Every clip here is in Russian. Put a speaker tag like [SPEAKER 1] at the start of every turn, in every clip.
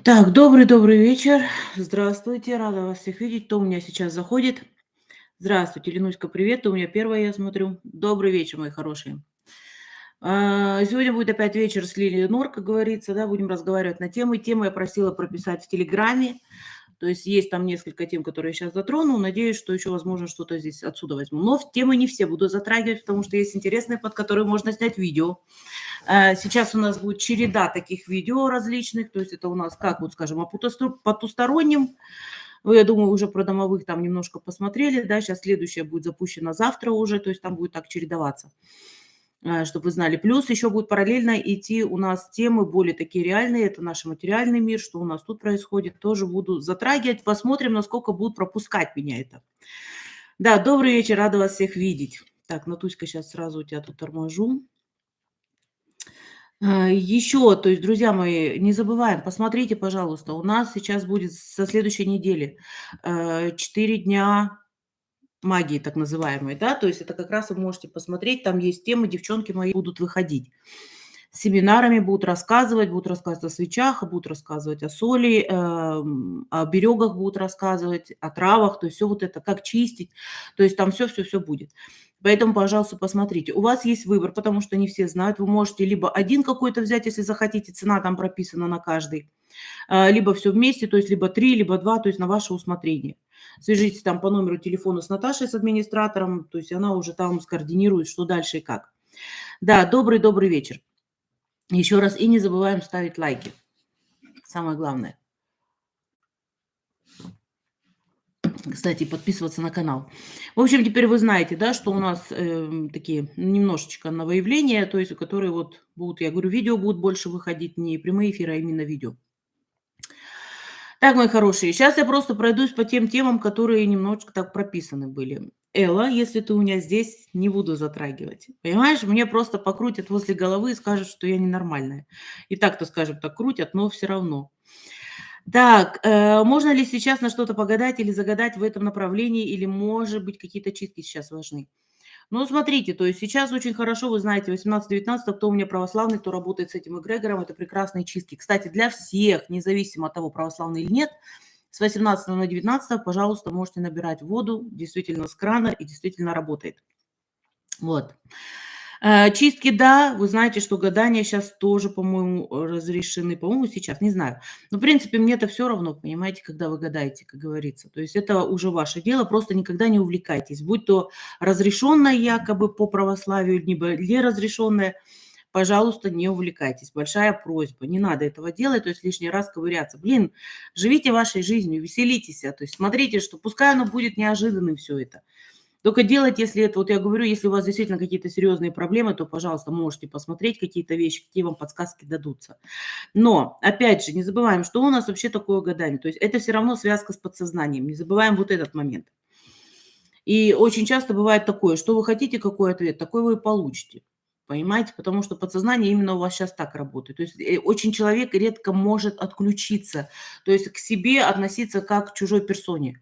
[SPEAKER 1] Так, добрый вечер. Здравствуйте, рада вас всех видеть. Кто у меня сейчас заходит? Здравствуйте, Ленуська, привет. Ты у меня первая, я смотрю. Добрый вечер, мои хорошие. Сегодня будет опять вечер с Лилией Нор, как говорится, да, будем разговаривать на темы. Тему я просила прописать в Телеграме, то есть есть там несколько тем, которые я сейчас затрону. Надеюсь, что еще, возможно, что-то здесь отсюда возьму. Но темы не все буду затрагивать, потому что есть интересные, под которые можно снять видео. Сейчас у нас будет череда таких видео различных, то есть это у нас, как вот скажем, о потустороннем. Вы, я думаю, уже про домовых там немножко посмотрели, да, сейчас следующее будет запущено завтра уже, то есть там будет так чередоваться, чтобы вы знали. Плюс еще будет параллельно идти у нас темы более такие реальные, это наш материальный мир, что у нас тут происходит, тоже буду затрагивать, посмотрим, насколько будут пропускать меня это. Да, добрый вечер, рада вас всех видеть. Так, Натуська, сейчас сразу у тебя тут торможу. Еще, то есть, друзья мои, не забываем, посмотрите, пожалуйста, у нас сейчас будет со следующей недели 4 дня магии, так называемой, да, то есть это как раз вы можете посмотреть, там есть темы, девчонки мои будут выходить. С семинарами будут рассказывать о свечах, будут рассказывать о соли, о берегах будут рассказывать, о травах, то есть все вот это, как чистить, то есть там все будет. Поэтому, пожалуйста, посмотрите. У вас есть выбор, потому что не все знают. Вы можете либо один какой-то взять, если захотите, цена там прописана на каждый, либо все вместе, то есть либо 3, либо 2, то есть на ваше усмотрение. Свяжитесь там по номеру телефона с Наташей, с администратором, то есть она уже там скоординирует, что дальше и как. Да, добрый вечер. Еще раз, и не забываем ставить лайки. Самое главное. Кстати, подписываться на канал. В общем, теперь вы знаете, да, что у нас такие немножечко новоявления, то есть которые вот будут, я говорю, видео будут больше выходить, не прямые эфиры, а именно видео. Так, мои хорошие, сейчас я просто пройдусь по тем темам, которые немножечко так прописаны были. Элла, если ты у меня здесь, не буду затрагивать. Понимаешь, мне просто покрутят возле головы и скажут, что я ненормальная. И так-то, скажем так, крутят, но все равно. Так, можно ли сейчас на что-то погадать или загадать в этом направлении, или, может быть, какие-то чистки сейчас важны? Ну, смотрите, то есть сейчас очень хорошо, вы знаете, 18-19, кто у меня православный, кто работает с этим эгрегором, это прекрасные чистки. Кстати, для всех, независимо от того, православный или нет, с 18 на 19, пожалуйста, можете набирать воду, действительно с крана и действительно работает. Вот. Чистки, да, вы знаете, что гадания сейчас тоже, по-моему, разрешены. По-моему, сейчас, не знаю. Но, в принципе, мне это все равно, понимаете, когда вы гадаете, как говорится. То есть это уже ваше дело, просто никогда не увлекайтесь. Будь то разрешенное якобы по православию, либо неразрешенное, пожалуйста, не увлекайтесь. Большая просьба, не надо этого делать, то есть лишний раз ковыряться. Блин, живите вашей жизнью, веселитесь, то есть смотрите, что пускай оно будет неожиданным все это. Только делать, если это, вот я говорю, если у вас действительно какие-то серьезные проблемы, то, пожалуйста, можете посмотреть какие-то вещи, какие вам подсказки дадутся. Но, опять же, не забываем, что у нас вообще такое гадание. То есть это все равно связка с подсознанием. Не забываем вот этот момент. И очень часто бывает такое, что вы хотите, какой ответ, такой вы и получите. Понимаете? Потому что подсознание именно у вас сейчас так работает. То есть очень человек редко может отключиться, то есть к себе относиться как к чужой персоне.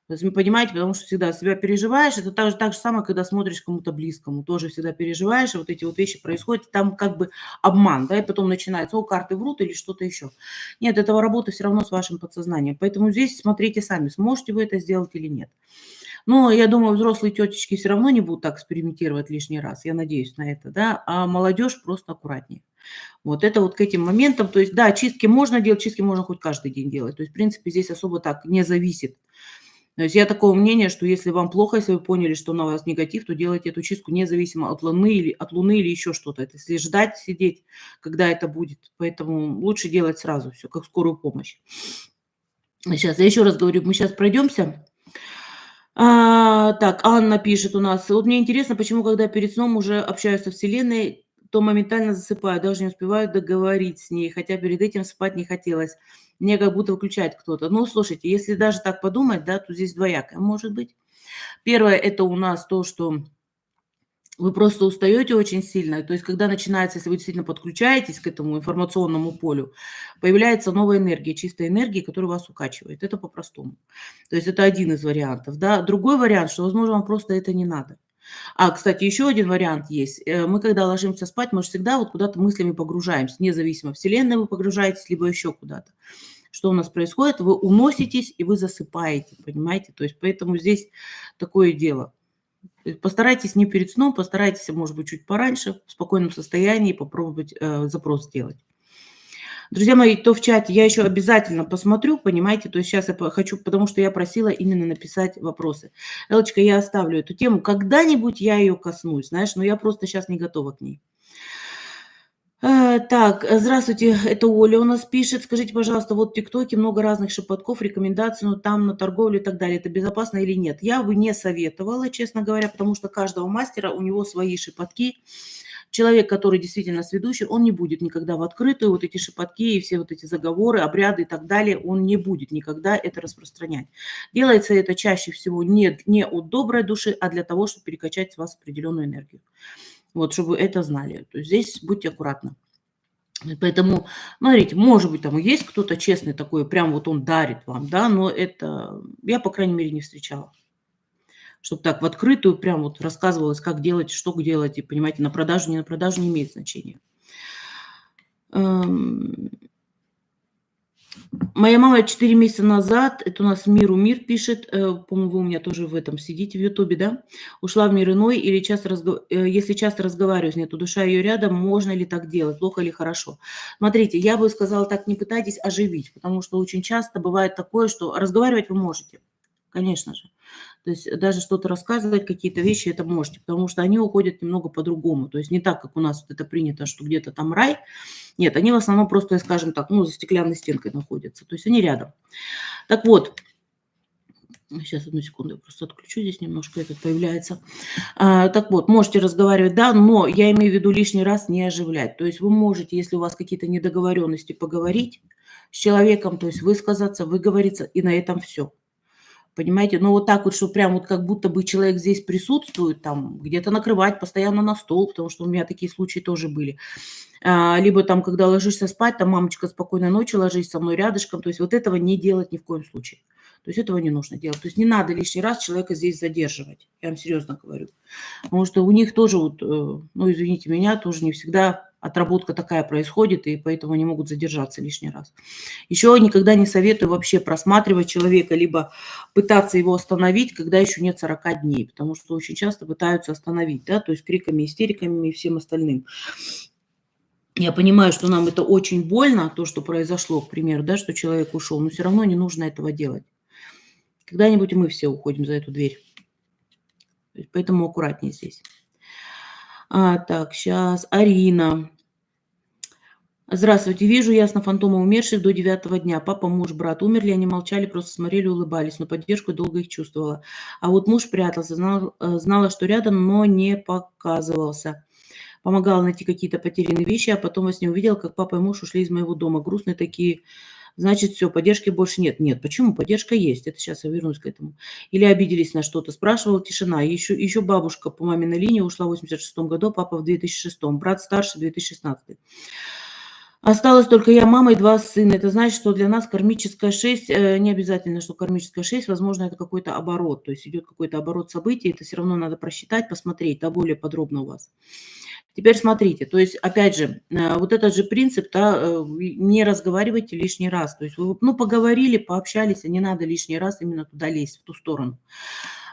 [SPEAKER 1] То есть вы понимаете, потому что всегда себя переживаешь. Это так же самое, когда смотришь кому-то близкому. Тоже всегда переживаешь, и вот эти вот вещи происходят. Там как бы обман, да, и потом начинается, карты врут или что-то еще. Нет, этого работа все равно с вашим подсознанием. Поэтому здесь смотрите сами, сможете вы это сделать или нет. Но я думаю, взрослые тетечки все равно не будут так экспериментировать лишний раз. Я надеюсь на это, да. А молодежь просто аккуратнее. Вот это вот к этим моментам. То есть, да, чистки можно делать, чистки можно хоть каждый день делать. То есть, в принципе, здесь особо так не зависит. То есть я такого мнения, что если вам плохо, если вы поняли, что на вас негатив, то делайте эту чистку независимо от Луны или еще что-то. Это если ждать, сидеть, когда это будет. Поэтому лучше делать сразу все, как скорую помощь. Сейчас, я еще раз говорю, мы сейчас пройдемся. Так, Анна пишет у нас. Вот мне интересно, почему, когда перед сном уже общаюсь со Вселенной, то моментально засыпаю, даже не успеваю договорить с ней, хотя перед этим спать не хотелось. Мне как будто выключает кто-то. Ну, слушайте, если даже так подумать, да, то здесь двоякое может быть. Первое, это у нас то, что вы просто устаете очень сильно. То есть, когда начинается, если вы действительно подключаетесь к этому информационному полю, появляется новая энергия, чистая энергия, которая вас укачивает. Это по-простому. То есть это один из вариантов. Да. Другой вариант, что, возможно, вам просто это не надо. Кстати, еще один вариант есть. Мы, когда ложимся спать, мы же всегда вот куда-то мыслями погружаемся, независимо, в Вселенную вы погружаетесь, либо еще куда-то. что у нас происходит? Вы уноситесь и вы засыпаете, понимаете? То есть поэтому здесь такое дело. Постарайтесь не перед сном, постарайтесь, может быть, чуть пораньше, в спокойном состоянии попробовать запрос сделать. Друзья мои, кто в чате, я еще обязательно посмотрю, понимаете, то есть сейчас я хочу, потому что я просила именно написать вопросы. Элочка, я оставлю эту тему, когда-нибудь я ее коснусь, знаешь, но я просто сейчас не готова к ней. Так, здравствуйте, это Оля у нас пишет. Скажите, пожалуйста, вот в ТикТоке много разных шепотков, рекомендаций, ну там на торговлю и так далее. Это безопасно или нет? Я бы не советовала, честно говоря, потому что каждого мастера у него свои шепотки. Человек, который действительно сведущий, он не будет никогда в открытую вот эти шепотки и все вот эти заговоры, обряды и так далее, он не будет никогда это распространять. Делается это чаще всего не от доброй души, а для того, чтобы перекачать с вас определенную энергию. Вот, чтобы вы это знали. То есть здесь будьте аккуратны. Поэтому, смотрите, может быть, там и есть кто-то честный такой, прям вот он дарит вам, да, но это я, по крайней мере, не встречала. Чтобы так в открытую прям вот рассказывалось, как делать, что делать, и, понимаете, на продажу, не на продажу не имеет значения. Моя мама 4 месяца назад, это у нас Миру Мир пишет, по-моему, вы у меня тоже в этом сидите, в Ютубе, да? Ушла в мир иной или если часто разговариваю с ней, то душа ее рядом, можно ли так делать, плохо или хорошо? Смотрите, я бы сказала так, не пытайтесь оживить, потому что очень часто бывает такое, что разговаривать вы можете, конечно же. То есть даже что-то рассказывать, какие-то вещи, это можете, потому что они уходят немного по-другому. То есть не так, как у нас вот это принято, что где-то там рай. Нет, они в основном просто, скажем так, ну, за стеклянной стенкой находятся. То есть они рядом. Так вот, сейчас, одну секунду, я просто отключу, здесь немножко этот появляется. Так вот, можете разговаривать, да, но я имею в виду лишний раз не оживлять. То есть вы можете, если у вас какие-то недоговоренности, поговорить с человеком, то есть высказаться, выговориться, и на этом все. Понимаете? Но вот так вот, что прям вот как будто бы человек здесь присутствует, там где-то накрывать постоянно на стол, потому что у меня такие случаи тоже были. Либо там, когда ложишься спать, там: "Мамочка, спокойной ночи, ложись со мной рядышком". То есть вот этого не делать ни в коем случае. То есть этого не нужно делать. То есть не надо лишний раз человека здесь задерживать. Я вам серьезно говорю. Потому что у них тоже вот, ну, извините меня, тоже не всегда отработка такая происходит, и поэтому они могут задержаться лишний раз. Еще никогда не советую вообще просматривать человека, либо пытаться его остановить, когда еще нет 40 дней, потому что очень часто пытаются остановить, да, то есть криками, истериками и всем остальным. Я понимаю, что нам это очень больно, то, что произошло, к примеру, да, что человек ушел, но все равно не нужно этого делать. Когда-нибудь и мы все уходим за эту дверь. Поэтому аккуратнее здесь. Так, сейчас Арина. Здравствуйте. Вижу ясно фантомы умерших до 9 дня. Папа, муж, брат умерли, они молчали, просто смотрели, улыбались, но поддержку долго их чувствовала. А вот муж прятался, знала, что рядом, но не показывался. Помогала найти какие-то потерянные вещи, а потом во сне увидела, как папа и муж ушли из моего дома. Грустные такие. Значит, все, поддержки больше нет. Нет, почему? Поддержка есть. Это сейчас я вернусь к этому. Или обиделись на что-то. Спрашивала, тишина. Еще бабушка по маминой линии ушла в 86 году, папа в 2006, брат старше в 2016. Осталась только я, мама и 2 сына. Это значит, что для нас кармическая 6, не обязательно, что кармическая 6, возможно, это какой-то оборот. То есть идет какой-то оборот событий, это все равно надо просчитать, посмотреть, да, более подробно у вас. Теперь смотрите, то есть, опять же, вот этот же принцип, да, не разговаривайте лишний раз. То есть вы, ну, поговорили, пообщались, а не надо лишний раз именно туда лезть, в ту сторону.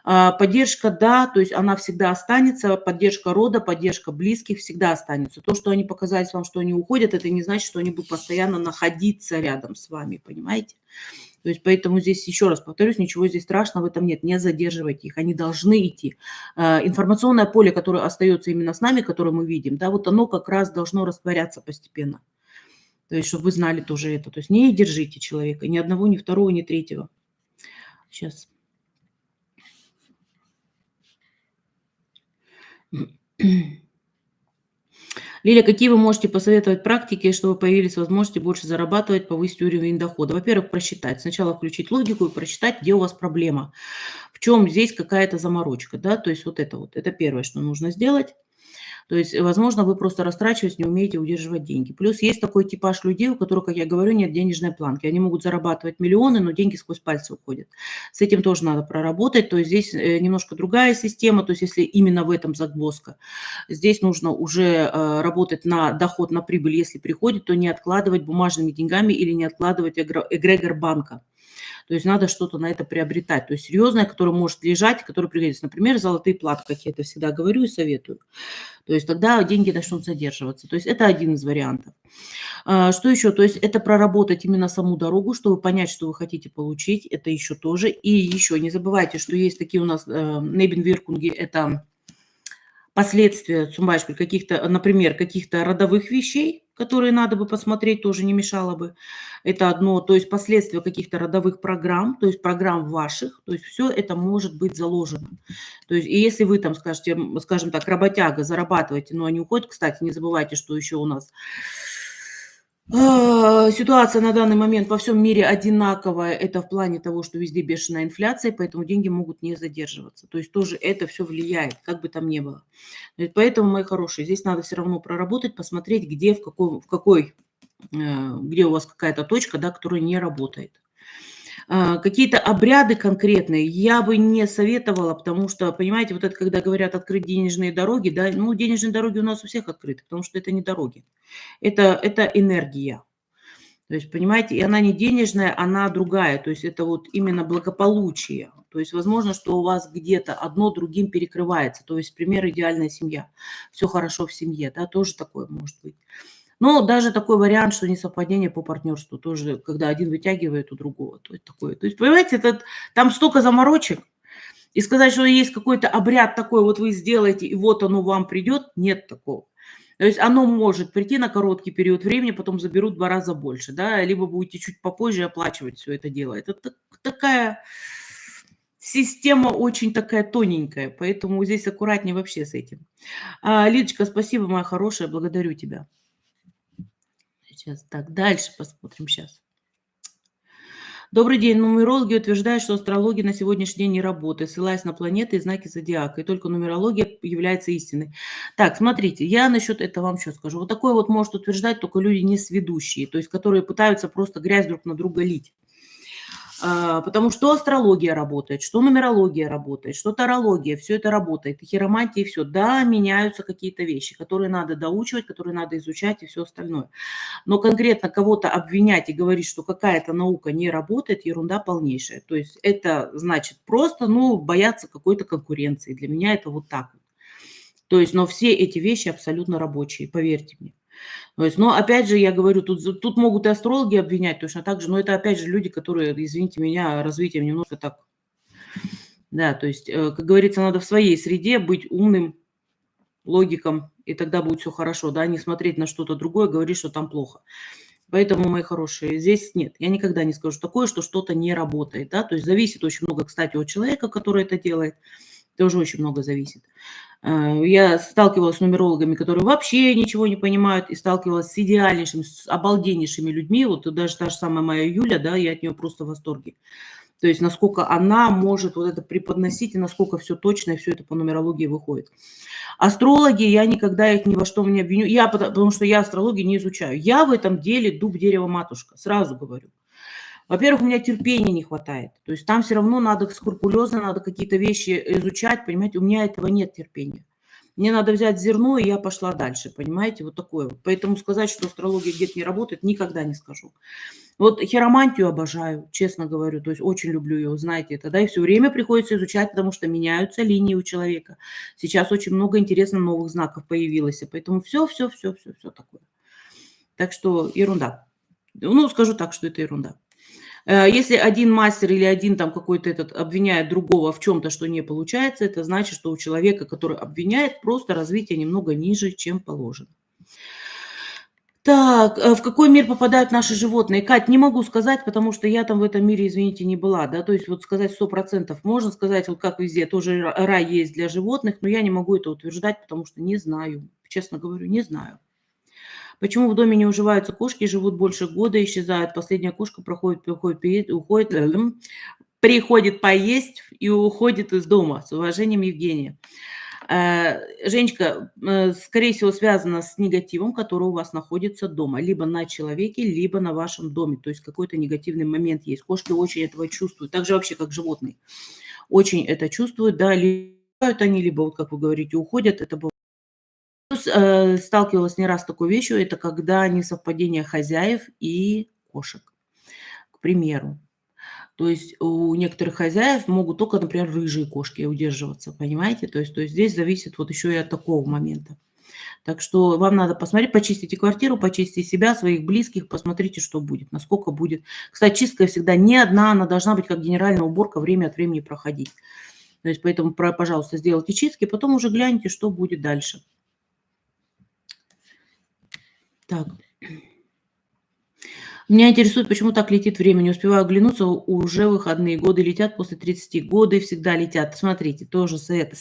[SPEAKER 1] Поддержка, да, то есть она всегда останется, поддержка рода, поддержка близких всегда останется. То, что они показались вам, что они уходят, это не значит, что они будут постоянно находиться рядом с вами, понимаете? То есть поэтому здесь, еще раз повторюсь, ничего здесь страшного в этом нет, не задерживайте их, они должны идти. Информационное поле, которое остается именно с нами, которое мы видим, да, вот оно как раз должно растворяться постепенно. То есть, чтобы вы знали тоже это. То есть не держите человека, ни одного, ни второго, ни третьего. Сейчас. Лиля, какие вы можете посоветовать практики, чтобы появились возможности больше зарабатывать, повысить уровень дохода? Во-первых, просчитать. Сначала включить логику и просчитать, где у вас проблема. В чем здесь какая-то заморочка, да, то есть вот это первое, что нужно сделать. То есть, возможно, вы просто растрачиваете, не умеете удерживать деньги. Плюс есть такой типаж людей, у которых, как я говорю, нет денежной планки. Они могут зарабатывать миллионы, но деньги сквозь пальцы уходят. С этим тоже надо проработать. То есть здесь немножко другая система. То есть если именно в этом загвоздка, здесь нужно уже работать на доход, на прибыль. Если приходит, то не откладывать бумажными деньгами или не откладывать эгрегор банка. То есть надо что-то на это приобретать. То есть серьезное, которое может лежать, которое пригодится. Например, золотые платы, как я это всегда говорю и советую. То есть тогда деньги начнут задерживаться. То есть это один из вариантов. Что еще? То есть это проработать именно саму дорогу, чтобы понять, что вы хотите получить. Это еще тоже. И еще не забывайте, что есть такие у нас нейбенвиркунги, это последствия, zum Beispiel, каких-то, например, каких-то родовых вещей, которые надо бы посмотреть, тоже не мешало бы. Это одно, то есть последствия каких-то родовых программ, то есть программ ваших, то есть все это может быть заложено. То есть и если вы там скажете, скажем так, работяга, зарабатываете, но они уходят, кстати, не забывайте, что еще у нас ситуация на данный момент во всем мире одинаковая. Это в плане того, что везде бешеная инфляция, поэтому деньги могут не задерживаться. То есть тоже это все влияет, как бы там ни было. Поэтому, мои хорошие, здесь надо все равно проработать, посмотреть, где, где у вас какая-то точка, да, которая не работает. Какие-то обряды конкретные я бы не советовала, потому что, понимаете, вот это когда говорят открыть денежные дороги, да, ну, денежные дороги у нас у всех открыты, потому что это не дороги, это энергия. То есть, понимаете, и она не денежная, она другая. То есть это вот именно благополучие. То есть возможно, что у вас где-то одно другим перекрывается. То есть, пример, идеальная семья. Все хорошо в семье, да, тоже такое может быть. Но даже такой вариант, что несовпадение по партнерству, тоже, когда один вытягивает у другого. То есть такое. То есть, понимаете, там столько заморочек. И сказать, что есть какой-то обряд такой, вот вы сделаете, и вот оно вам придет, нет такого. То есть оно может прийти на короткий период времени, потом заберут в 2 раза больше, да, либо будете чуть попозже оплачивать все это дело. Это такая система очень такая тоненькая, поэтому здесь аккуратнее вообще с этим. Лидочка, спасибо, моя хорошая, благодарю тебя. Сейчас так, дальше посмотрим сейчас. Добрый день. Нумерологи утверждают, что астрология на сегодняшний день не работает, ссылаясь на планеты и знаки зодиака, и только нумерология является истиной. Так, смотрите, я насчет этого вам что скажу. Вот такое вот может утверждать только люди несведущие, то есть которые пытаются просто грязь друг на друга лить. Потому что астрология работает, что нумерология работает, что тарология, все это работает, и хиромантия, и все. Да, меняются какие-то вещи, которые надо доучивать, которые надо изучать и все остальное. Но конкретно кого-то обвинять и говорить, что какая-то наука не работает, ерунда полнейшая. То есть это значит просто, ну, бояться какой-то конкуренции. Для меня это вот так вот. То есть, но все эти вещи абсолютно рабочие, поверьте мне. То есть, но опять же, я говорю, тут могут и астрологи обвинять точно так же, но это опять же люди, которые, извините меня, развитием немножко так, да, то есть, как говорится, надо в своей среде быть умным, логиком, и тогда будет все хорошо, да, не смотреть на что-то другое, говорить, что там плохо. Поэтому, мои хорошие, здесь нет, я никогда не скажу такое, что что-то не работает, да, то есть зависит очень много, кстати, от человека, который это делает, тоже очень много зависит. Я сталкивалась с нумерологами, которые вообще ничего не понимают, и сталкивалась с идеальнейшими, с обалденнейшими людьми. Вот даже та же самая моя Юля, да, я от нее просто в восторге. То есть насколько она может вот это преподносить, и насколько все точно, и все это по нумерологии выходит. Астрологи, я никогда их ни во что не обвиню, потому что я астрологию не изучаю. Я в этом деле дуб, дерево, матушка, сразу говорю. Во-первых, у меня терпения не хватает. То есть там все равно надо скрупулезно, надо какие-то вещи изучать, понимаете, у меня этого нет терпения. Мне надо взять зерно, и я пошла дальше, понимаете, вот такое вот. Поэтому сказать, что астрология где-то не работает, никогда не скажу. Вот хиромантию обожаю, честно говорю, то есть очень люблю ее, знаете это, да, и все время приходится изучать, потому что меняются линии у человека. Сейчас очень много интересно новых знаков появилось, и поэтому все такое. Так что ерунда. Ну, скажу так, что это ерунда. Если один мастер или один там какой-то этот обвиняет другого в чем-то, что не получается, это значит, что у человека, который обвиняет, просто развитие немного ниже, чем положено. Так, в какой мир попадают наши животные? Кать, не могу сказать, потому что я там в этом мире, извините, не была, да, то есть вот сказать 100%. Можно сказать, вот как везде, тоже рай есть для животных, но я не могу это утверждать, потому что не знаю, честно говорю, не знаю. Почему в доме не уживаются кошки, живут больше года, исчезают? Последняя кошка приходит поесть и уходит из дома. С уважением, Евгения. Женечка, скорее всего, связано с негативом, который у вас находится дома. Либо на человеке, либо на вашем доме. То есть какой-то негативный момент есть. Кошки очень этого чувствуют. Так же вообще, как животные. Очень это чувствуют, да, либо они, либо, вот как вы говорите, уходят. Это бывает. Плюс, сталкивалась не раз с такой вещью. Это когда несовпадение хозяев и кошек, к примеру. То есть у некоторых хозяев могут только, например, рыжие кошки удерживаться, понимаете? То есть здесь зависит вот еще и от такого момента. Так что вам надо посмотреть, почистите квартиру, почистите себя, своих близких, посмотрите, что будет, насколько будет. Кстати, чистка всегда не одна, она должна быть как генеральная уборка, время от времени проходить. То есть поэтому, пожалуйста, сделайте чистки, потом уже гляньте, что будет дальше. Так. Меня интересует, почему так летит время. Не успеваю оглянуться, уже выходные. Годы летят после 30. Годы всегда летят. Смотрите, тоже Свет.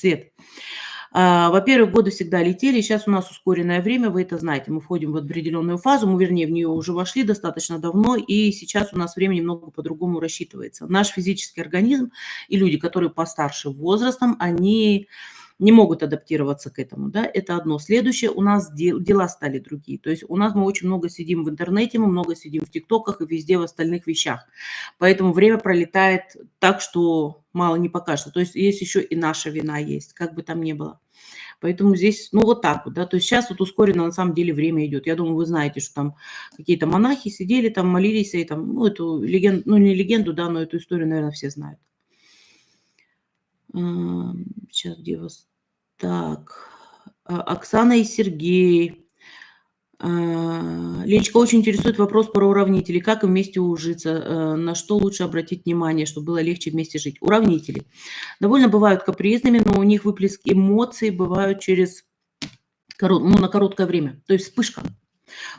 [SPEAKER 1] Во-первых, годы всегда летели. Сейчас у нас ускоренное время, вы это знаете. Мы входим в определенную фазу, мы, вернее, в нее уже вошли достаточно давно, и сейчас у нас время немного по-другому рассчитывается. Наш физический организм и люди, которые постарше возрастом, они не могут адаптироваться к этому, да, это одно. Следующее, у нас дела стали другие. То есть у нас мы очень много сидим в интернете, мы много сидим в ТикТоках и везде в остальных вещах. Поэтому время пролетает так, что мало не покажется. То есть есть еще и наша вина есть, как бы там ни было. Поэтому здесь, ну, вот так вот, да. То есть сейчас вот ускоренно на самом деле время идет. Я думаю, вы знаете, что там какие-то монахи сидели, там молились, и там, ну, эту легенду, ну, не легенду, да, но эту историю, наверное, все знают. Сейчас где вас? Так, Оксана и Сергей. Леночка, очень интересует вопрос про уравнители. Как им вместе ужиться? На что лучше обратить внимание, чтобы было легче вместе жить? Уравнители довольно бывают капризными, но у них выплеск эмоций бывают на короткое время. То есть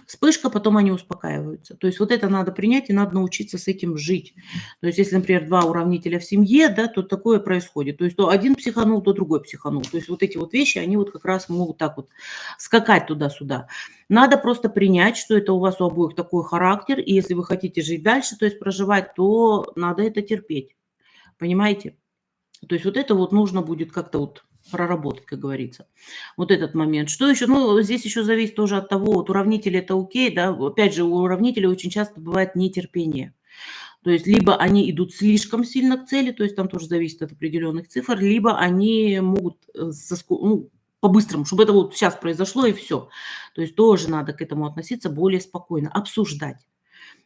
[SPEAKER 1] вспышка, потом они успокаиваются. То есть вот это надо принять, и надо научиться с этим жить. То есть если, например, 2 уравнителя в семье, да, то такое происходит. То есть то один психанул, то другой психанул. То есть вот эти вот вещи, они вот как раз могут так вот скакать туда-сюда. Надо просто принять, что это у вас у обоих такой характер, и если вы хотите жить дальше, то есть проживать, то надо это терпеть. Понимаете? То есть вот это вот нужно будет как-то вот проработать, как говорится. Вот этот момент. Что еще? Ну, здесь еще зависит тоже от того, вот уравнители это окей, да, опять же, у уравнителей очень часто бывает нетерпение. То есть либо они идут слишком сильно к цели, то есть там тоже зависит от определенных цифр, либо они могут ну, по-быстрому, чтобы это вот сейчас произошло и все. То есть тоже надо к этому относиться более спокойно, обсуждать.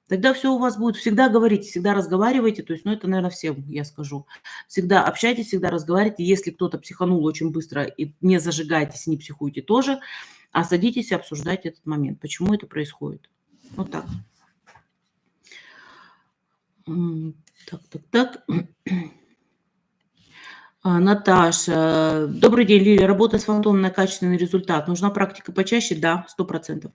[SPEAKER 1] Тогда все у вас будет. Всегда говорите, всегда разговаривайте. То есть, ну, это, наверное, всем я скажу. Всегда общайтесь, всегда разговаривайте. Если кто-то психанул очень быстро, и не зажигайтесь, не психуйте тоже, а садитесь и обсуждайте этот момент. Почему это происходит? Вот так. Так. Наташа. Добрый день, Лилия. Работа с фантомом на качественный результат. Нужна практика почаще? Да, 100%.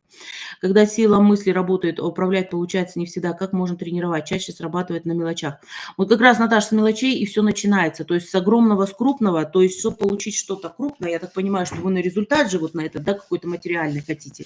[SPEAKER 1] Когда сила мысли работает, а управлять получается не всегда. Как можно тренировать? Чаще срабатывает на мелочах. Вот как раз, Наташа, с мелочей и все начинается. То есть с огромного, с крупного. То есть, чтобы получить что-то крупное, я так понимаю, что вы на результат же вот на это, да, какой-то материальный хотите.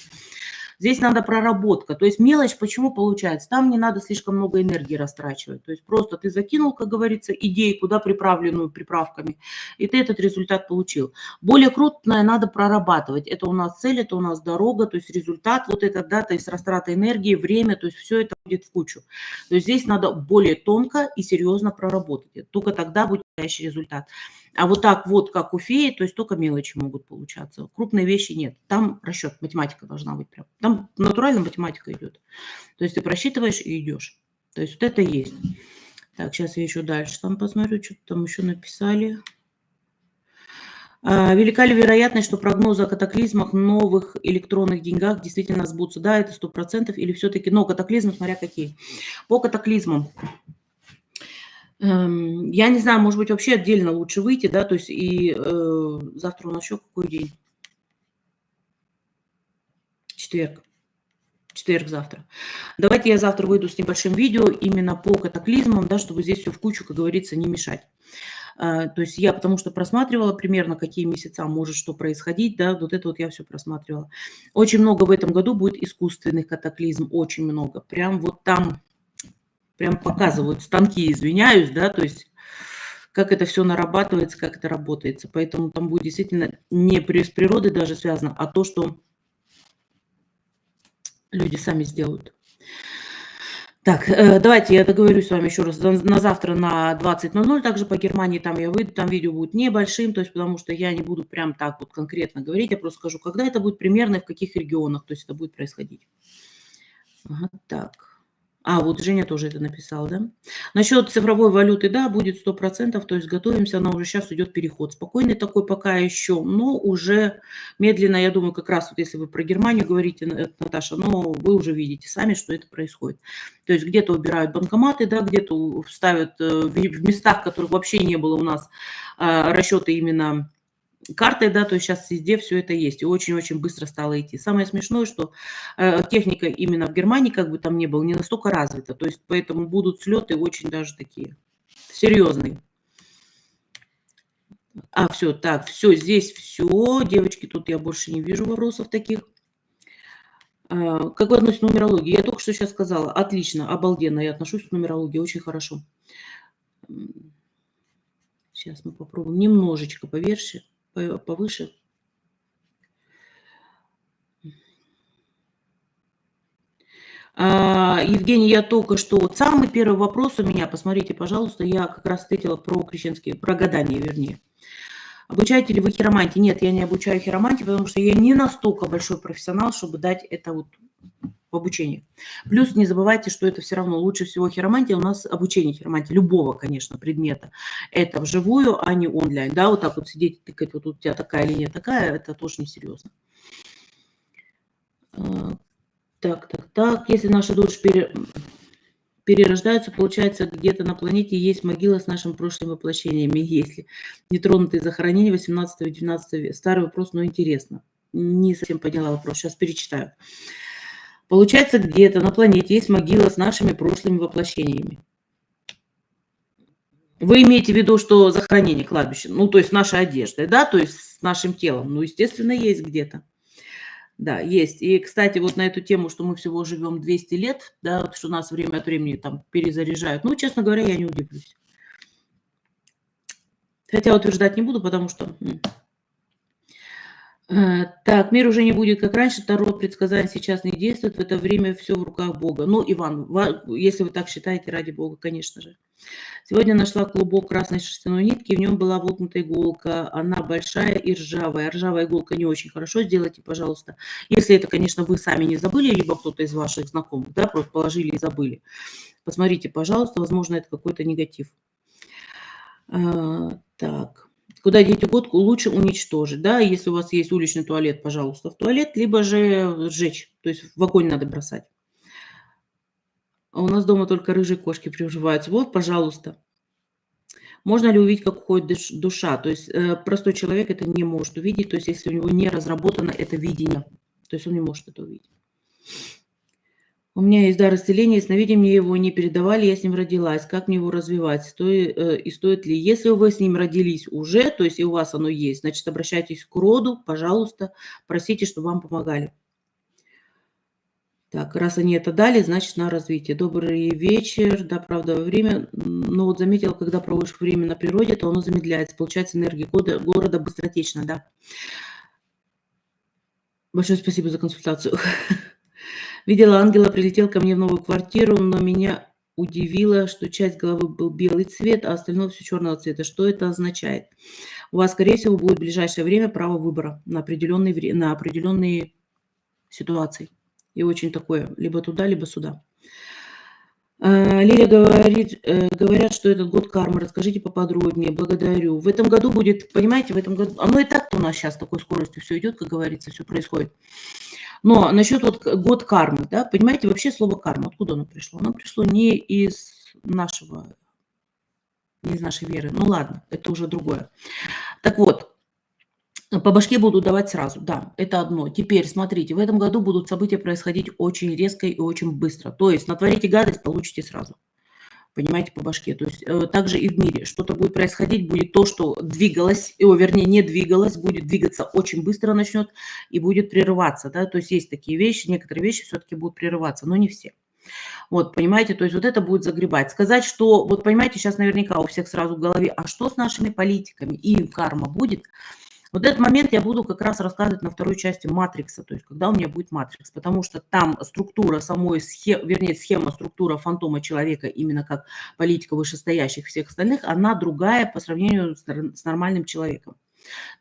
[SPEAKER 1] Здесь надо проработка. То есть мелочь почему получается? Там не надо слишком много энергии растрачивать. То есть просто ты закинул, как говорится, идею, куда приправленную приправками, и ты этот результат получил. Более крупное надо прорабатывать. Это у нас цель, это у нас дорога, то есть результат вот этот, да, то есть растрата энергии, время, то есть все это будет в кучу. То есть здесь надо более тонко и серьезно проработать. Только тогда будет настоящий результат. А вот так вот, как у феи, то есть только мелочи могут получаться. Крупные вещи нет. Там расчет, математика должна быть прям. Там натурально математика идет. То есть ты просчитываешь и идешь. То есть вот это есть. Так, сейчас я еще дальше там посмотрю, что там еще написали. Велика ли вероятность, что прогнозы о катаклизмах, новых электронных деньгах действительно сбудутся? Да, это 100%. Или все-таки, но катаклизмы, смотря какие. По катаклизмам. Я не знаю, может быть, вообще отдельно лучше выйти, да, то есть и завтра у нас еще какой день? Четверг завтра. Давайте я завтра выйду с небольшим видео именно по катаклизмам, да, чтобы здесь все в кучу, как говорится, не мешать. То есть я потому что просматривала примерно, какие месяца может что происходить, да, вот это вот я все просматривала. Очень много в этом году будет искусственных катаклизм, очень много. Прям вот там, прям показывают станки, извиняюсь, да, то есть как это все нарабатывается, как это работает. Поэтому там будет действительно не с природой даже связано, а то, что люди сами сделают. Так, давайте я договорюсь с вами еще раз на завтра на 20:00 также по Германии. Там я выйду, там видео будет небольшим, то есть потому что я не буду прям так вот конкретно говорить, я просто скажу, когда это будет примерно и в каких регионах, то есть это будет происходить. Ага, так. Вот Женя тоже это написал, да? Насчет цифровой валюты, да, будет 100%, то есть готовимся, она уже сейчас идет переход. Спокойный такой пока еще, но уже медленно, я думаю, как раз вот если вы про Германию говорите, Наташа, но вы уже видите сами, что это происходит. То есть где-то убирают банкоматы, да, где-то ставят в местах, которых вообще не было у нас расчеты именно картой, да, то есть сейчас везде все это есть, и очень-очень быстро стало идти. Самое смешное, что техника именно в Германии, как бы там ни было, не настолько развита, то есть поэтому будут слеты очень даже такие серьезные. Все, так, все, здесь все, девочки, тут я больше не вижу вопросов таких. Как вы относитесь к нумерологии? Я только что сейчас сказала, отлично, обалденно, я отношусь к нумерологии, очень хорошо. Сейчас мы попробуем немножечко повыше. Евгений, я только что, вот самый первый вопрос у меня, посмотрите, пожалуйста, я как раз ответила про гадание, вернее. Обучаете ли вы хиромантии? Нет, я не обучаю хиромантии, потому что я не настолько большой профессионал, чтобы дать это вот в обучении. Плюс не забывайте, что это все равно лучше всего хиромантия, у нас обучение хиромантии, любого, конечно, предмета, это вживую, а не онлайн. Да, вот так вот сидеть, тыкать, вот у тебя такая линия такая, это тоже несерьезно. Так. Если наши души перерождаются, получается, где-то на планете есть могила с нашими прошлыми воплощениями, если нетронутые захоронения 18-19 века. Старый вопрос, но интересно. Не совсем поняла вопрос, сейчас перечитаю. Получается, где-то на планете есть могила с нашими прошлыми воплощениями. Вы имеете в виду, что захоронение кладбища, ну, то есть нашей одеждой, да, то есть с нашим телом? Ну, естественно, есть где-то. Да, есть. И, кстати, вот на эту тему, что мы всего живем 200 лет, да, вот что нас время от времени там перезаряжают, ну, честно говоря, я не удивлюсь. Хотя утверждать не буду, потому что... Так, мир уже не будет как раньше, Таро предсказания сейчас не действует, в это время все в руках Бога. Ну, Иван, если вы так считаете, ради Бога, конечно же. Сегодня нашла клубок красной шерстяной нитки, в нем была воткнута иголка, она большая и ржавая. Ржавая иголка не очень хорошо, сделайте, пожалуйста. Если это, конечно, вы сами не забыли, либо кто-то из ваших знакомых, да, просто положили и забыли. Посмотрите, пожалуйста, возможно, это какой-то негатив. Так. Куда деть иголку, лучше уничтожить, да, если у вас есть уличный туалет, пожалуйста, в туалет, либо же сжечь, то есть в огонь надо бросать. А у нас дома только рыжие кошки приживаются. Вот, пожалуйста. Можно ли увидеть, как уходит душа? То есть простой человек это не может увидеть, то есть если у него не разработано это видение, то есть он не может это увидеть. У меня есть дар исцеления, сновидения мне его не передавали, я с ним родилась. Как мне его развивать? Стоит ли? Если вы с ним родились уже, то есть и у вас оно есть, значит, обращайтесь к роду, пожалуйста, просите, чтобы вам помогали. Так, раз они это дали, значит, на развитие. Добрый вечер. Да, правда, время. Но вот заметила, когда проводишь время на природе, то оно замедляется. Получается, энергия города быстротечна, да. Большое спасибо за консультацию. Видела ангела, прилетел ко мне в новую квартиру, но меня удивило, что часть головы был белый цвет, а остальное все черного цвета. Что это означает? У вас, скорее всего, будет в ближайшее время право выбора на определенные ситуации. И очень такое, либо туда, либо сюда. Лиля говорит, говорят, что этот год кармы. Расскажите поподробнее. Благодарю. В этом году будет, понимаете, в этом году... Оно и так-то у нас сейчас такой скоростью все идет, как говорится, все происходит. Но насчет вот год кармы, да, понимаете, вообще слово карма, откуда оно пришло? Оно пришло не из нашей веры. Ну ладно, это уже другое. Так вот, по башке будут давать сразу, да, это одно. Теперь, смотрите, в этом году будут события происходить очень резко и очень быстро. То есть натворите гадость, получите сразу. Понимаете, по башке. То есть также и в мире. Что-то будет происходить, будет то, что двигалось, вернее, не двигалось, будет двигаться очень быстро начнет и будет прерываться. Да? То есть есть такие вещи, некоторые вещи все-таки будут прерываться, но не все. Вот, понимаете, то есть вот это будет загребать. Сказать, что, вот понимаете, сейчас наверняка у всех сразу в голове, а что с нашими политиками? И карма будет. Вот этот момент я буду как раз рассказывать на второй части «Матрикса», то есть когда у меня будет «Матрикс», потому что там структура самой, вернее, схема, структура фантома человека, именно как политика вышестоящих всех остальных, она другая по сравнению с нормальным человеком.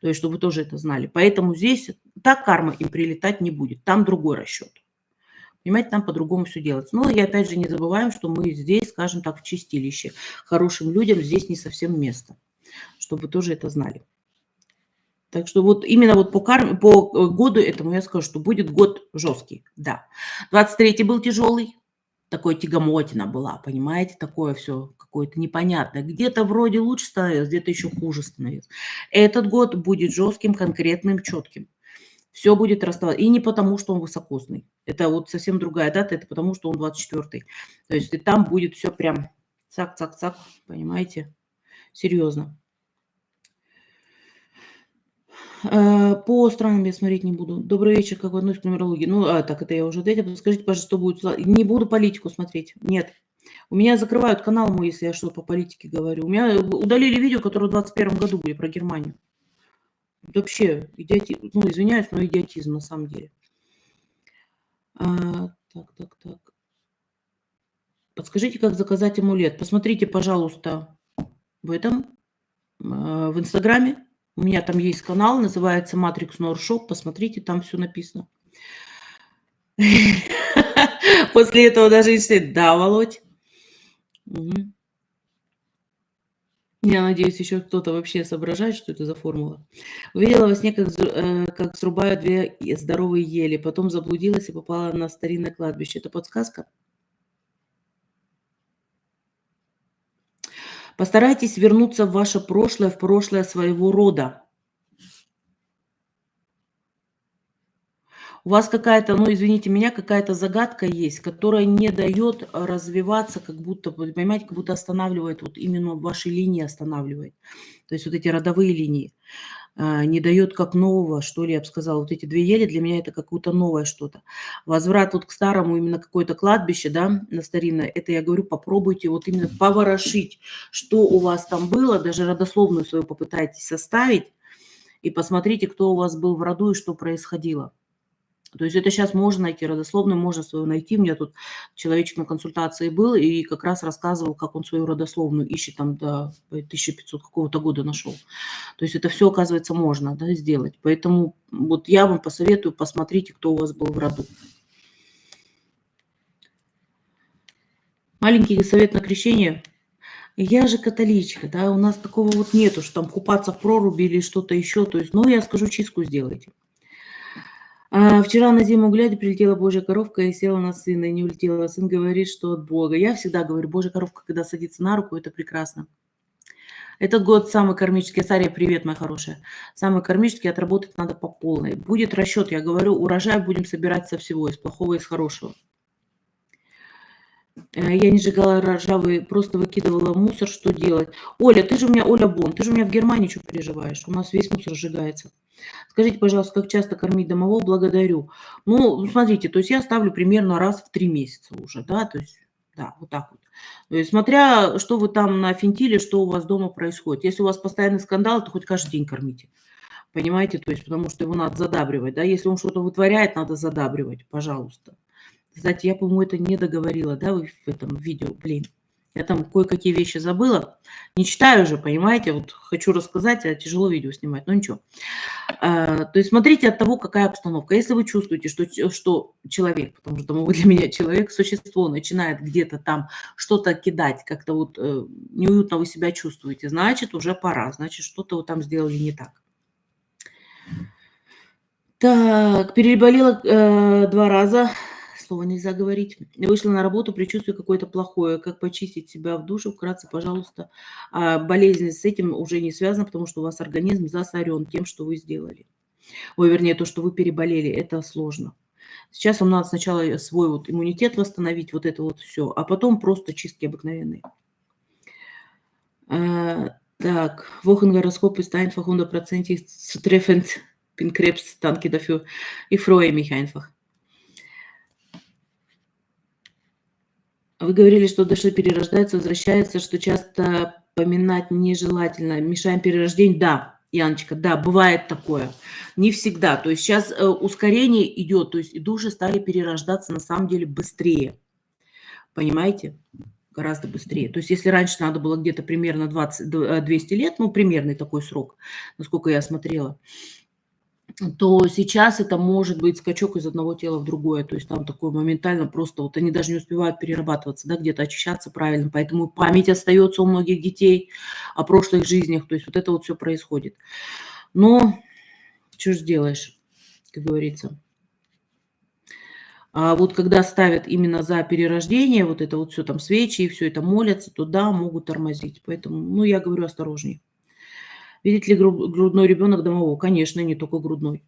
[SPEAKER 1] То есть, чтобы вы тоже это знали. Поэтому здесь так карма им прилетать не будет, там другой расчет. Понимаете, там по-другому все делается. Но и опять же не забываем, что мы здесь, скажем так, в чистилище. Хорошим людям здесь не совсем место, чтобы вы тоже это знали. Так что вот именно вот по карме, по году этому я скажу, что будет год жесткий, да. 23-й был тяжелый, такой тягомотина была, понимаете, такое все какое-то непонятное. Где-то вроде лучше становилось, где-то еще хуже становилось. Этот год будет жестким, конкретным, четким. Все будет расставаться. И не потому, что он высокосный. Это вот совсем другая дата, это потому, что он 24-й. То есть и там будет все прям цак-цак-цак, понимаете, серьезно. По странам я смотреть не буду. Добрый вечер, как вы относитесь к нумерологии? Ну, так это я уже ответила. Скажите, пожалуйста, что будет? Не буду политику смотреть. Нет. У меня закрывают канал мой, если я что-то по политике говорю. У меня удалили видео, которое в 21 году были про Германию. Это вообще идиотизм. Ну, извиняюсь, но идиотизм на самом деле. Так. Подскажите, как заказать амулет. Посмотрите, пожалуйста, в этом, в Инстаграме. У меня там есть канал, называется Matrix Nor Shop. Посмотрите, там все написано. После этого даже если... Да, Володь. Мгм. Я надеюсь, еще кто-то вообще соображает, что это за формула. Увидела во сне, как срубают две здоровые ели, потом заблудилась и попала на старинное кладбище. Это подсказка? Постарайтесь вернуться в ваше прошлое, в прошлое своего рода. У вас какая-то, ну, извините меня, какая-то загадка есть, которая не дает развиваться, как будто, вы понимаете, как будто останавливает, вот именно ваши линии останавливает. То есть вот эти родовые линии. Не дает как нового, что ли, я бы сказала. Вот эти 2 ели для меня это какое-то новое что-то. Возврат вот к старому, именно какое-то кладбище, да, на старинное, это я говорю, попробуйте вот именно поворошить, что у вас там было, даже родословную свою попытайтесь составить и посмотрите, кто у вас был в роду и что происходило. То есть это сейчас можно найти родословную, можно свою найти. У меня тут человечек на консультации был и как раз рассказывал, как он свою родословную ищет, там до 1500 какого-то года нашел. То есть это все, оказывается, можно, да, сделать. Поэтому вот я вам посоветую, посмотрите, кто у вас был в роду. Маленький совет на крещение. Я же католичка, да, у нас такого вот нету, что там купаться в проруби или что-то еще. То есть, ну, я скажу, чистку сделайте. Вчера на зиму глядя прилетела Божья коровка и села на сына, и не улетела. Сын говорит, что от Бога. Я всегда говорю, Божья коровка, когда садится на руку, это прекрасно. Этот год самый кармический. Сария, привет, моя хорошая. Самый кармический, отработать надо по полной. Будет расчет, я говорю, урожай будем собирать со всего, из плохого и из хорошего. Я не сжигала ржавый, просто выкидывала мусор, что делать? Оля, ты же у меня, Оля Бон, ты же у меня в Германии, что переживаешь? У нас весь мусор сжигается. Скажите, пожалуйста, как часто кормить домового? Благодарю. Ну, смотрите, то есть я ставлю примерно раз в 3 месяца уже, да, то есть, да, вот так вот. То есть смотря, что вы там нафинтили, что у вас дома происходит. Если у вас постоянный скандал, то хоть каждый день кормите. Понимаете, то есть потому что его надо задабривать, да. Если он что-то вытворяет, надо задабривать, пожалуйста. Кстати, я, по-моему, это не договорила, да, в этом видео, блин. Я там кое-какие вещи забыла. Не читаю же, понимаете, вот хочу рассказать, а тяжело видео снимать, но ничего. То есть смотрите от того, какая обстановка. Если вы чувствуете, что человек, потому что вы для меня человек, существо, начинает где-то там что-то кидать, как-то вот неуютно вы себя чувствуете, значит, уже пора, значит, что-то вы там сделали не так. Так, переболела 2 раза. Слово нельзя говорить. Вышла на работу, предчувствие какое-то плохое. Как почистить себя в душе? Вкратце, пожалуйста. Болезнь с этим уже не связана, потому что у вас организм засорен тем, что вы сделали. Ой, вернее, то, что вы переболели, это сложно. Сейчас вам надо сначала свой вот иммунитет восстановить, вот это вот все, а потом просто чистки обыкновенные. Так, Wochengoroskop ist einfach 100% zutreffend. Bin Krebs, danke dafür. Ich freue mich einfach. Вы говорили, что души перерождаются, возвращаются, что часто поминать нежелательно. Мешаем перерождению. Да, Яночка, да, бывает такое. Не всегда. То есть сейчас ускорение идет, то есть и души стали перерождаться на самом деле быстрее. Понимаете? Гораздо быстрее. То есть если раньше надо было где-то примерно 200 лет, ну, примерный такой срок, насколько я смотрела, то сейчас это может быть скачок из одного тела в другое. То есть там такое моментально просто вот они даже не успевают перерабатываться, да, где-то очищаться правильно. Поэтому память остается у многих детей о прошлых жизнях. То есть вот это вот все происходит. Но что ж сделаешь, как говорится. А вот когда ставят именно за перерождение, вот это вот все там свечи и все это молятся, то да, могут тормозить. Поэтому, ну, я говорю осторожней. Видит ли грудной ребенок домового? Конечно, не только грудной.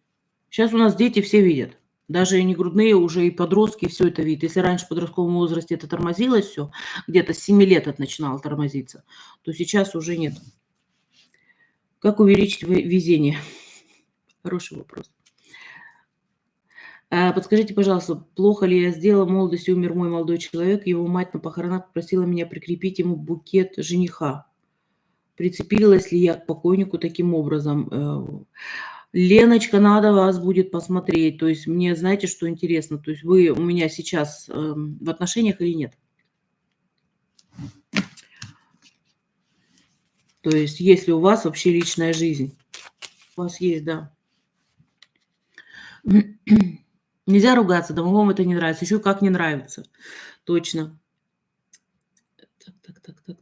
[SPEAKER 1] Сейчас у нас дети все видят. Даже и не грудные, уже и подростки все это видят. Если раньше в подростковом возрасте это тормозилось все, где-то с 7 лет это начинало тормозиться, то сейчас уже нет. Как увеличить везение? Хороший вопрос. Подскажите, пожалуйста, плохо ли я сделала? В молодости умер мой молодой человек. Его мать на похоронах попросила меня прикрепить ему букет жениха. Прицепилась ли я к покойнику таким образом? Леночка, надо вас будет посмотреть. То есть мне, знаете, что интересно? То есть вы у меня сейчас в отношениях или нет? То есть есть ли у вас вообще личная жизнь? У вас есть, да. Нельзя ругаться, домовому это не нравится. Еще как не нравится. Точно.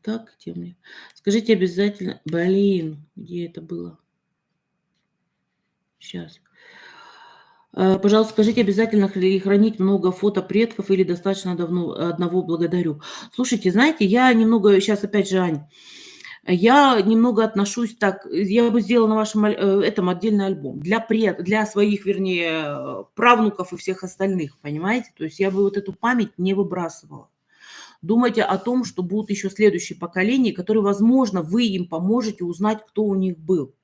[SPEAKER 1] Так, где мне? Скажите обязательно. Блин, где это было? Сейчас. Пожалуйста, скажите, обязательно ли хранить много фото предков или достаточно давно одного? Благодарю. Слушайте, знаете, я немного, сейчас опять же, Ань, я немного отношусь так, я бы сделала на вашем этом отдельный альбом для своих, вернее, правнуков и всех остальных, понимаете? То есть я бы вот эту память не выбрасывала. Думайте о том, что будут еще следующие поколения, которые, возможно, вы им поможете узнать, кто у них был.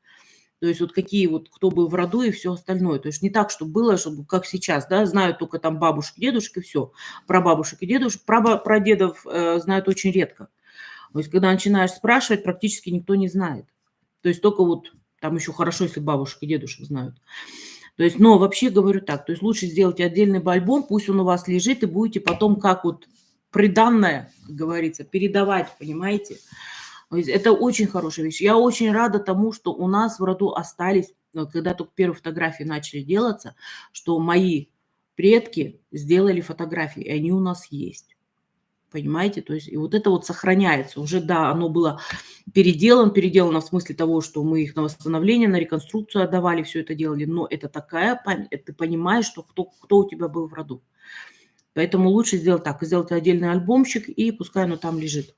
[SPEAKER 1] То есть вот какие вот, кто был в роду и все остальное. То есть не так, чтобы было, чтобы как сейчас, да, знают только там бабушек, дедушек и все. Про бабушек и дедушек, про дедов знают очень редко. То есть когда начинаешь спрашивать, практически никто не знает. То есть только вот там еще хорошо, если бабушек и дедушек знают. То есть, но вообще говорю так, то есть лучше сделать отдельный альбом, пусть он у вас лежит, и будете потом как вот приданное, как говорится, передавать, понимаете? То есть это очень хорошая вещь. Я очень рада тому, что у нас в роду остались, вот когда только первые фотографии начали делаться, что мои предки сделали фотографии, и они у нас есть. Понимаете? То есть и вот это вот сохраняется. Уже, да, оно было переделано в смысле того, что мы их на восстановление, на реконструкцию отдавали, все это делали, но это такая память, ты понимаешь, что кто у тебя был в роду. Поэтому лучше сделать так, сделать отдельный альбомчик, и пускай оно там лежит.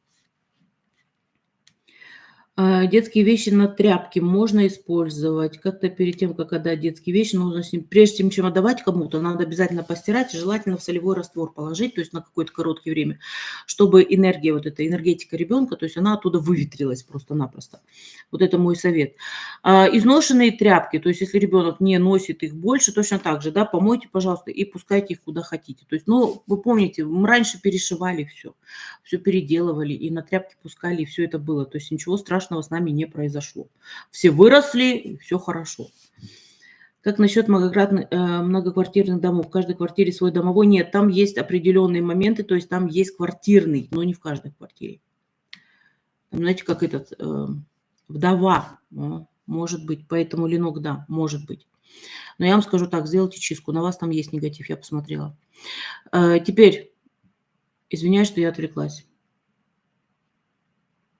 [SPEAKER 1] Детские вещи на тряпке можно использовать. Как-то перед тем, как отдать детские вещи, нужно с ним прежде чем отдавать кому-то, надо обязательно постирать, желательно в солевой раствор положить, то есть на какое-то короткое время, чтобы энергия, вот эта энергетика ребенка, то есть она оттуда выветрилась просто-напросто. Вот это мой совет. Изношенные тряпки, то есть если ребенок не носит их больше, точно так же, да, помойте, пожалуйста, и пускайте их куда хотите. То есть, ну, вы помните, мы раньше перешивали все переделывали, и на тряпки пускали, и все это было. То есть ничего страшного с нами не произошло. Все выросли, и всё хорошо. Как насчет многоквартирных домов? В каждой квартире свой домовой? Нет, там есть определенные моменты, то есть там есть квартирный, но не в каждой квартире. Там, знаете, как вдова, может быть, поэтому ленок, да, может быть. Но я вам скажу так, сделайте чистку, на вас там есть негатив, я посмотрела. Теперь, извиняюсь, что я отвлеклась.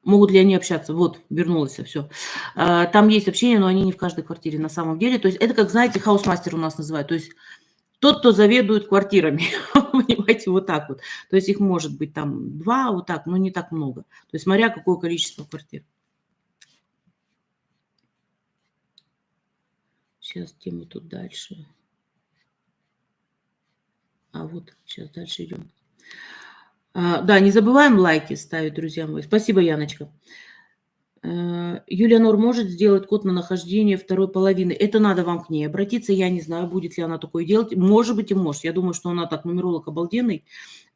[SPEAKER 1] Могут ли они общаться? Вот, вернулась, все. Там есть общение, но они не в каждой квартире на самом деле. То есть это как, знаете, хаусмастер у нас называют. То есть тот, кто заведует квартирами. Понимаете, вот так вот. То есть их может быть там 2, вот так, но не так много. То есть смотря какое количество квартир. Сейчас, где мы тут дальше? Вот сейчас дальше идем. Да, не забываем лайки ставить, друзья мои. Спасибо, Яночка. Юлия Нор может сделать код на нахождение второй половины. Это надо вам к ней обратиться. Я не знаю, будет ли она такое делать. Может быть, и может. Я думаю, что она так нумеролог обалденный.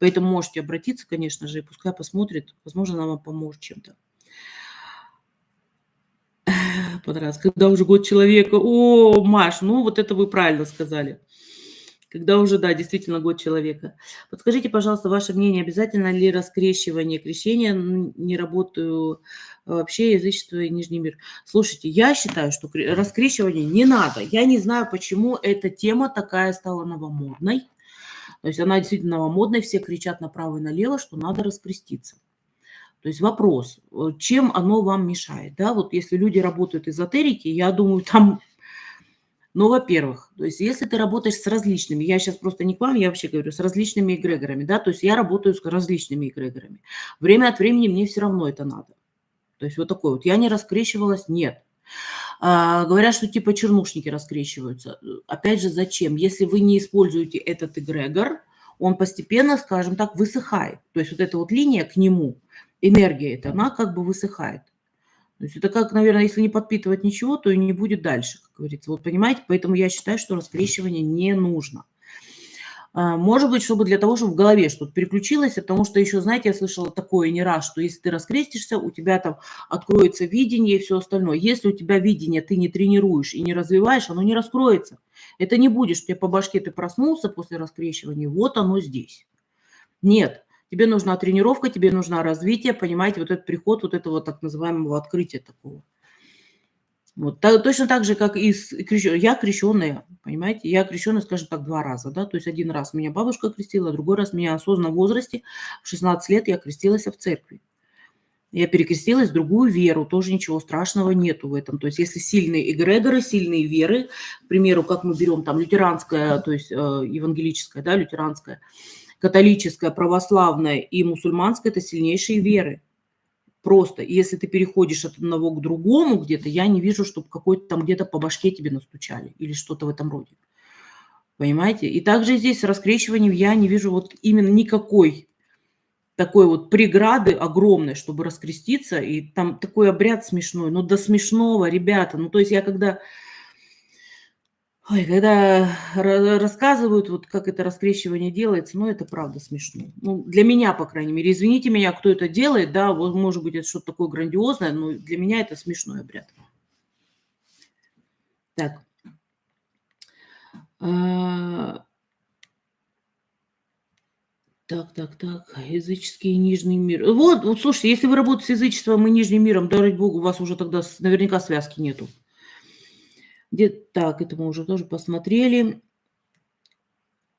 [SPEAKER 1] Поэтому можете обратиться, конечно же, и пускай посмотрит. Возможно, она вам поможет чем-то. Понравилось. Когда уже год человека. О, Маш, ну вот это вы правильно сказали. Когда уже, да, действительно год человека. Подскажите, пожалуйста, ваше мнение, обязательно ли раскрещивание, крещение? Не работаю вообще, язычество и Нижний мир. Слушайте, я считаю, что раскрещивание не надо. Я не знаю, почему эта тема такая стала новомодной. То есть она действительно новомодная, все кричат направо и налево, что надо раскреститься. То есть вопрос, чем оно вам мешает? Да, вот если люди работают эзотерики, я думаю, там ну, во-первых, то есть если ты работаешь с различными, я сейчас просто не к вам, я вообще говорю, с различными эгрегорами, да, то есть я работаю с различными эгрегорами. Время от времени мне все равно это надо. То есть вот такой вот. Я не раскрещивалась, нет. Говорят, что типа чернушники раскрещиваются. Опять же, зачем? Если вы не используете этот эгрегор, он постепенно, скажем так, высыхает. То есть вот эта вот линия к нему, энергия эта, она как бы высыхает. То есть это как, наверное, если не подпитывать ничего, то и не будет дальше, как говорится. Вот понимаете, поэтому я считаю, что раскрещивание не нужно. Может быть, чтобы для того, чтобы в голове что-то переключилось, потому что еще, знаете, я слышала такое не раз, что если ты раскрестишься, у тебя там откроется видение и все остальное. Если у тебя видение ты не тренируешь и не развиваешь, оно не раскроется. Это не будет, что тебе по башке ты проснулся после раскрещивания, вот оно здесь. Нет, тебе нужна тренировка, тебе нужно развитие, понимаете, вот этот приход вот этого так называемого открытия такого. Вот, точно так же, как и с я крещенная, понимаете, я крещенная, скажем так, 2 раза, да, то есть один раз меня бабушка крестила, другой раз меня осознанно в возрасте, в 16 лет я крестилась в церкви. Я перекрестилась в другую веру, тоже ничего страшного нету в этом. То есть если сильные эгрегоры, сильные веры, к примеру, как мы берем там лютеранская, то есть евангелическая, да, лютеранская, католическая, православная и мусульманская – это сильнейшие веры. Просто. И если ты переходишь от одного к другому где-то, я не вижу, чтобы какой-то там где-то по башке тебе настучали или что-то в этом роде. Понимаете? И также здесь с раскрещиванием я не вижу вот именно никакой такой вот преграды огромной, чтобы раскреститься. И там такой обряд смешной. Ну, до смешного, ребята. Ну, то есть я когда когда рассказывают, вот как это раскрещивание делается, ну, это правда смешно. Ну, для меня, по крайней мере. Извините меня, кто это делает, да, вот, может быть, это что-то такое грандиозное, но для меня это смешной обряд. Так. Так. Языческий нижний мир. Вот, слушайте, если вы работаете с язычеством и нижним миром, дай богу, у вас уже тогда наверняка связки нету. Так, это мы уже тоже посмотрели.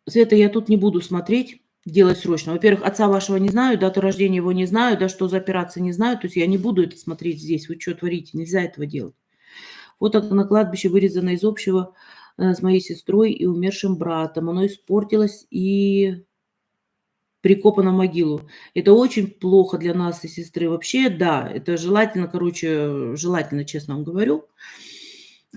[SPEAKER 1] Света, я тут не буду смотреть, делать срочно. Во-первых, отца вашего не знаю, дату рождения его не знаю, да что за операция не знаю. То есть я не буду это смотреть здесь. Вы что творите? Нельзя этого делать. Фото на кладбище вырезано из общего с моей сестрой и умершим братом. Оно испортилось и прикопано в могилу. Это очень плохо для нас и сестры. Вообще, да, это желательно, желательно, честно вам говорю.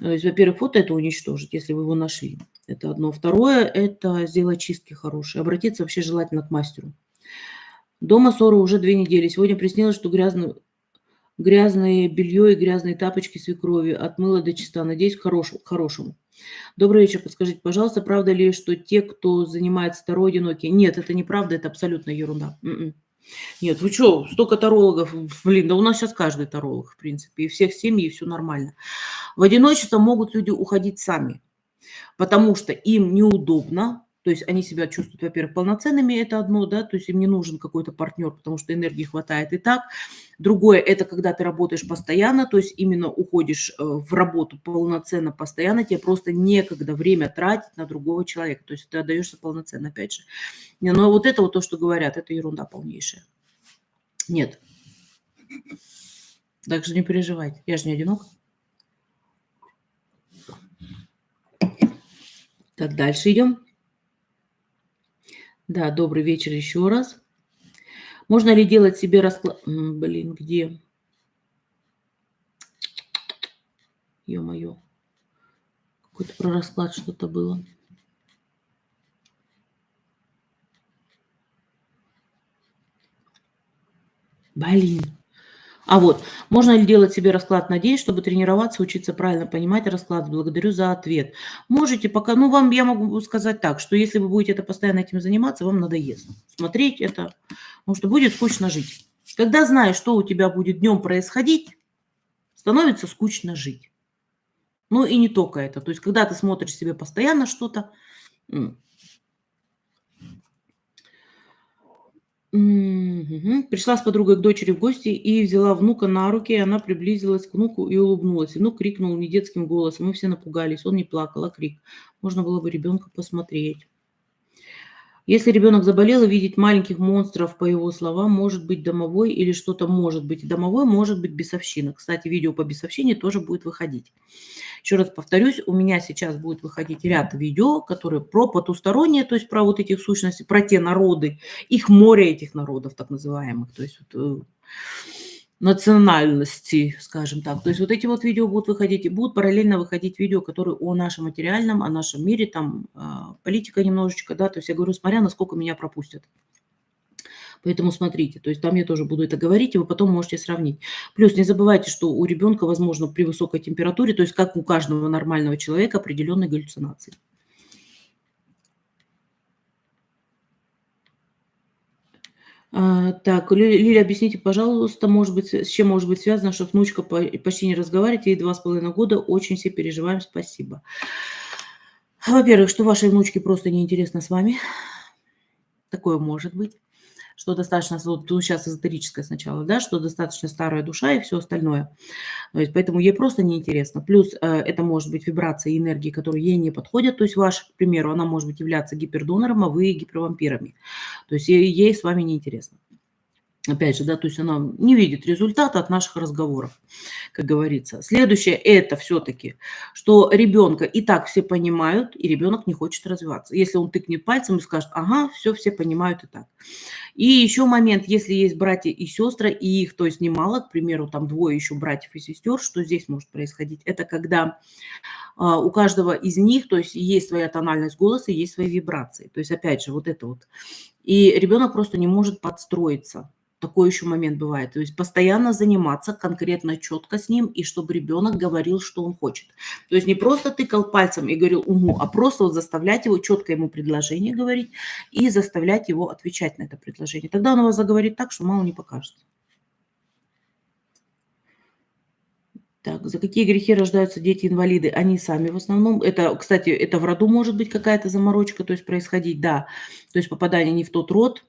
[SPEAKER 1] То есть, во-первых, фото это уничтожить, если вы его нашли. Это одно. Второе – это сделать чистки хорошие. Обратиться вообще желательно к мастеру. Дома ссора уже 2 недели. Сегодня приснилось, что грязное белье и грязные тапочки свекрови отмыла до чиста. Надеюсь, к хорошему. Добрый вечер. Подскажите, пожалуйста, правда ли, что те, кто занимается таро, одинокие? Нет, это неправда, это абсолютно ерунда. Нет, вы что, столько тарологов, блин, да у нас сейчас каждый таролог, в принципе, и всех семьи, и все нормально. В одиночество могут люди уходить сами, потому что им неудобно, то есть они себя чувствуют, во-первых, полноценными, это одно, да, то есть им не нужен какой-то партнер, потому что энергии хватает и так. Другое – это когда ты работаешь постоянно, то есть именно уходишь в работу полноценно, постоянно, тебе просто некогда время тратить на другого человека, то есть ты отдаешься полноценно, опять же. Но вот это вот то, что говорят, это ерунда полнейшая. Нет. Так что не переживайте, я же не одинок. Так, дальше идем. Да, добрый вечер еще раз. Можно ли делать себе расклад? Блин, где? Ё-моё. Какой-то про расклад что-то было. Блин. Вот, можно ли делать себе расклад на день, чтобы тренироваться, учиться правильно понимать расклад? Благодарю за ответ. Можете пока, ну, вам я могу сказать так, что если вы будете это постоянно этим заниматься, вам надоест смотреть это, потому что будет скучно жить. Когда знаешь, что у тебя будет днем происходить, становится скучно жить. Ну и не только это. То есть, когда ты смотришь себе постоянно что-то, Пришла с подругой к дочери в гости и взяла внука на руки. Она приблизилась к внуку и улыбнулась. И внук крикнул недетским голосом. Мы все напугались. Он не плакал, а крик. Можно было бы ребенка посмотреть. Если ребенок заболел и видеть маленьких монстров, по его словам, может быть домовой или что-то может быть домовой, может быть бесовщина. Кстати, видео по бесовщине тоже будет выходить. Еще раз повторюсь, у меня сейчас будет выходить ряд видео, которые про потусторонние, то есть про вот этих сущностей, про те народы, их море этих народов так называемых, то есть вот, национальности, скажем так. То есть вот эти вот видео будут выходить, и будут параллельно выходить видео, которые о нашем материальном, о нашем мире, там политика немножечко, да, то есть я говорю, смотря насколько меня пропустят. Поэтому смотрите, то есть там я тоже буду это говорить, и вы потом можете сравнить. Плюс не забывайте, что у ребенка, возможно, при высокой температуре, то есть как у каждого нормального человека, определенные галлюцинации. Так, Лиля, объясните, пожалуйста, может быть, с чем может быть связано, что внучка почти не разговаривает, ей 2,5 года, очень все переживаем, спасибо. Во-первых, что вашей внучке просто неинтересно с вами, такое может быть. Что достаточно, вот тут сейчас эзотерическое сначала, да, что достаточно старая душа и все остальное. То есть поэтому ей просто неинтересно. Плюс это может быть вибрация энергии, которые ей не подходят. То есть ваш, к примеру, она может быть являться гипердонором, а вы гипервампирами. То есть ей с вами неинтересно. Опять же, да, то есть она не видит результата от наших разговоров, как говорится. Следующее – это все-таки, что ребенка и так все понимают, и ребенок не хочет развиваться. Если он тыкнет пальцем и скажет, ага, все понимают и так. И еще момент, если есть братья и сестры, и их, то есть немало, к примеру, там двое еще братьев и сестер, что здесь может происходить? Это когда у каждого из них, то есть есть своя тональность голоса, есть свои вибрации. То есть опять же вот это вот. И ребенок просто не может подстроиться. Такой еще момент бывает. То есть постоянно заниматься конкретно четко с ним, и чтобы ребенок говорил, что он хочет. То есть не просто тыкал пальцем и говорил угу, а просто вот заставлять его четко ему предложение говорить и заставлять его отвечать на это предложение. Тогда он у вас заговорит так, что мало не покажется. Так, за какие грехи рождаются дети-инвалиды? Они сами в основном. Это, кстати, это в роду может быть какая-то заморочка, то есть происходить, да. То есть попадание не в тот род,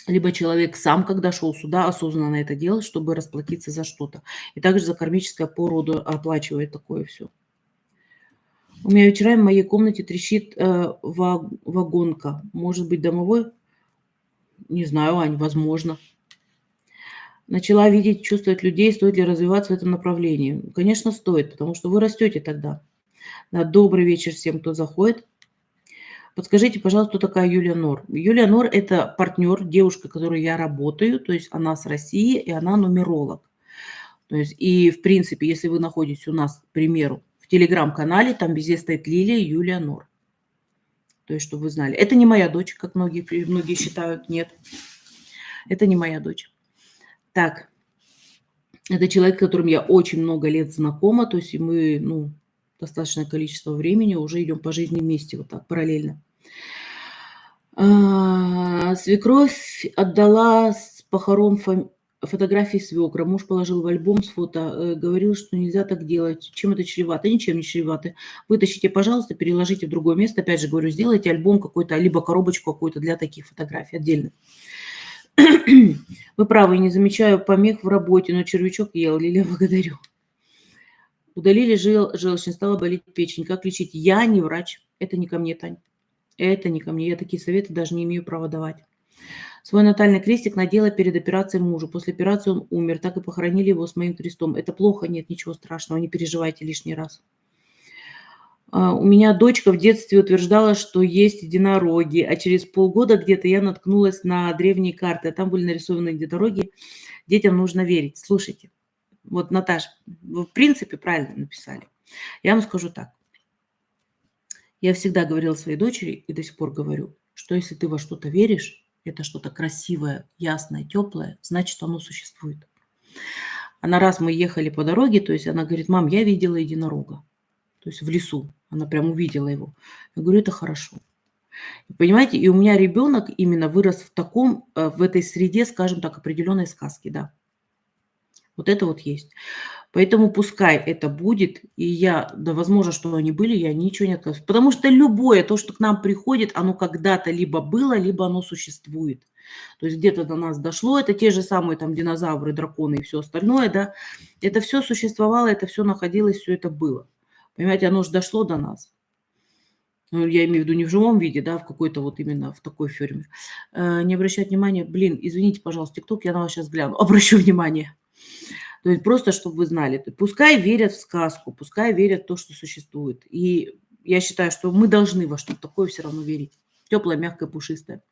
[SPEAKER 1] либо человек сам, когда шел сюда, осознанно это делал, чтобы расплатиться за что-то. И также за кармическое по роду оплачивает такое все. У меня вечерами в моей комнате трещит вагонка. Может быть, домовой? Не знаю, Ань, возможно. Начала видеть, чувствовать людей, стоит ли развиваться в этом направлении. Конечно, стоит, потому что вы растете тогда. Да, добрый вечер всем, кто заходит. Подскажите, пожалуйста, кто такая Юлия Нор? Юлия Нор – это партнер, девушка, которой я работаю, то есть она с России, и она нумеролог. То есть и, в принципе, если вы находитесь у нас, к примеру, в телеграм-канале, там везде стоит Лилия Юлия Нор. То есть, чтобы вы знали. Это не моя дочь, как многие считают, нет. Это не моя дочь. Так, это человек, с которым я очень много лет знакома, то есть и мы, ну, достаточное количество времени уже идем по жизни вместе, вот так, параллельно. Свекровь отдала с похорон фотографии свекра. Муж положил в альбом с фото, говорил, что нельзя так делать. Чем это чревато? Ничем не чревато. Вытащите, пожалуйста, переложите в другое место. Опять же говорю, сделайте альбом какой-то, либо коробочку какую-то для таких фотографий отдельно. Вы правы, не замечаю помех в работе, но червячок ел. Лилия, благодарю. Удалили желчность, стала болеть печень. Как лечить? Я не врач. Это не ко мне, Тань. Это не ко мне. Я такие советы даже не имею права давать. Свой натальный крестик надела перед операцией мужу. После операции он умер. Так и похоронили его с моим крестом. Это плохо? Нет, ничего страшного. Не переживайте лишний раз. У меня дочка в детстве утверждала, что есть единороги, а через полгода где-то я наткнулась на древние карты, а там были нарисованы единороги. Детям нужно верить. Слушайте, вот, Наташа, вы в принципе правильно написали. Я вам скажу так. Я всегда говорила своей дочери и до сих пор говорю, что если ты во что-то веришь, это что-то красивое, ясное, теплое, значит, оно существует. Она раз мы ехали по дороге, то есть она говорит: "Мам, я видела единорога". То есть в лесу. Она прям увидела его. Я говорю: "Это хорошо". Понимаете, и у меня ребенок именно вырос в таком, в этой среде, скажем так, определенной сказки, да. Вот это вот есть. Поэтому пускай это будет, и я, да, возможно, что они были, я ничего не отказываюсь. Потому что любое то, что к нам приходит, оно когда-то либо было, либо оно существует. То есть где-то до нас дошло, это те же самые там динозавры, драконы и все остальное, да. Это все существовало, это все находилось, все это было. Понимаете, оно же дошло до нас. Ну, я имею в виду не в живом виде, да, в какой-то вот именно в такой форме. Не обращать внимания. Блин, извините, пожалуйста, "Тикток", я на вас сейчас гляну. Обращу внимание. То есть просто чтобы вы знали. Т Пускай верят в сказку, пускай верят в то, что существует. И я считаю, что мы должны во что-то такое все равно верить. Теплое, мягкое, пушистое.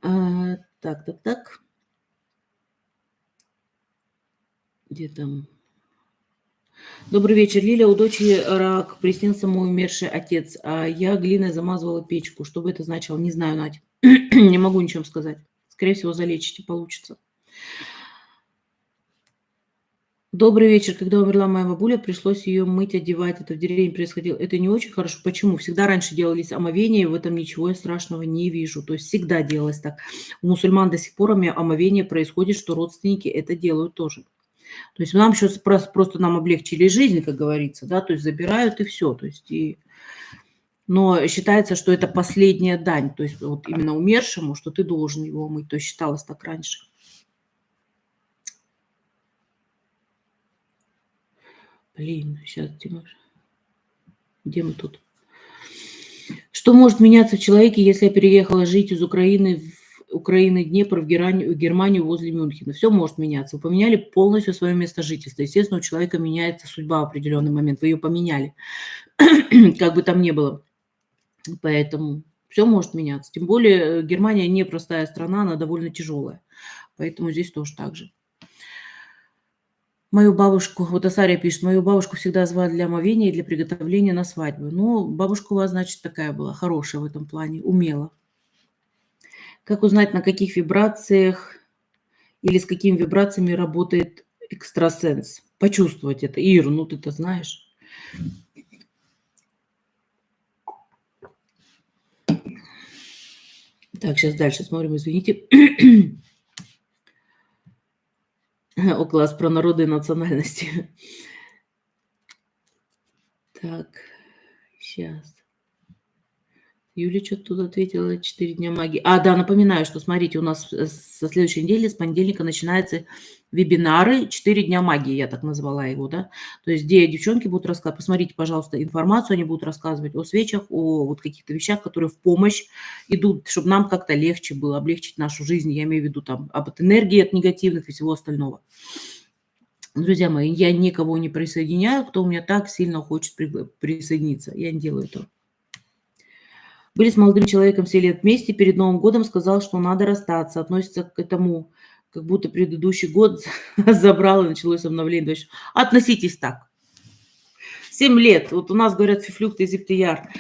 [SPEAKER 1] Так. Где там? Добрый вечер, Лиля. У дочери рак, приснился мой умерший отец, а я глиной замазывала печку. Что бы это значило? Не знаю, Надь. Не могу ничем сказать. Скорее всего, залечите, получится. Добрый вечер. Когда умерла моя бабуля, пришлось ее мыть, одевать. Это в деревне происходило. Это не очень хорошо. Почему? Всегда раньше делались омовения, в этом ничего страшного не вижу. То есть всегда делалось так. У мусульман до сих пор омовение происходит, что родственники это делают тоже. То есть нам сейчас просто нам облегчили жизнь, как говорится, да, то есть забирают и все. То есть но считается, что это последняя дань, то есть вот именно умершему, что ты должен его мыть. То есть считалось так раньше. Блин, сейчас где мы тут? Что может меняться в человеке, если я переехала жить из Украины Днепр в Германию возле Мюнхена? Все может меняться. Вы поменяли полностью свое место жительства. Естественно, у человека меняется судьба в определенный момент. Вы ее поменяли, как бы там ни было. Поэтому все может меняться. Тем более Германия непростая страна, она довольно тяжелая. Поэтому здесь тоже так же. Мою бабушку, вот Асария пишет, мою бабушку всегда звали для омовения и для приготовления на свадьбу. Ну, бабушка у вас, значит, такая была, хорошая в этом плане, умела. Как узнать, на каких вибрациях или с какими вибрациями работает экстрасенс? Почувствовать это. Ир, ну ты-то знаешь. Так, сейчас дальше смотрим, извините. О, класс, про народы и национальности. Так, сейчас. Юля что-то тут ответила, 4 дня магии. Да, напоминаю, что, смотрите, у нас со следующей недели, с понедельника начинаются вебинары 4 дня магии, я так назвала его, да. То есть где девчонки будут рассказывать, посмотрите, пожалуйста, информацию, они будут рассказывать о свечах, о вот каких-то вещах, которые в помощь идут, чтобы нам как-то легче было, облегчить нашу жизнь. Я имею в виду там об энергии от негативных и всего остального. Друзья мои, я никого не присоединяю, кто у меня так сильно хочет присоединиться. Я не делаю этого. Были с молодым человеком 7 лет вместе, перед Новым годом сказал, что надо расстаться. Относится к этому, как будто предыдущий год забрал и началось обновление. Относитесь так. 7 лет. Вот у нас говорят фифлюкт и зиптияр.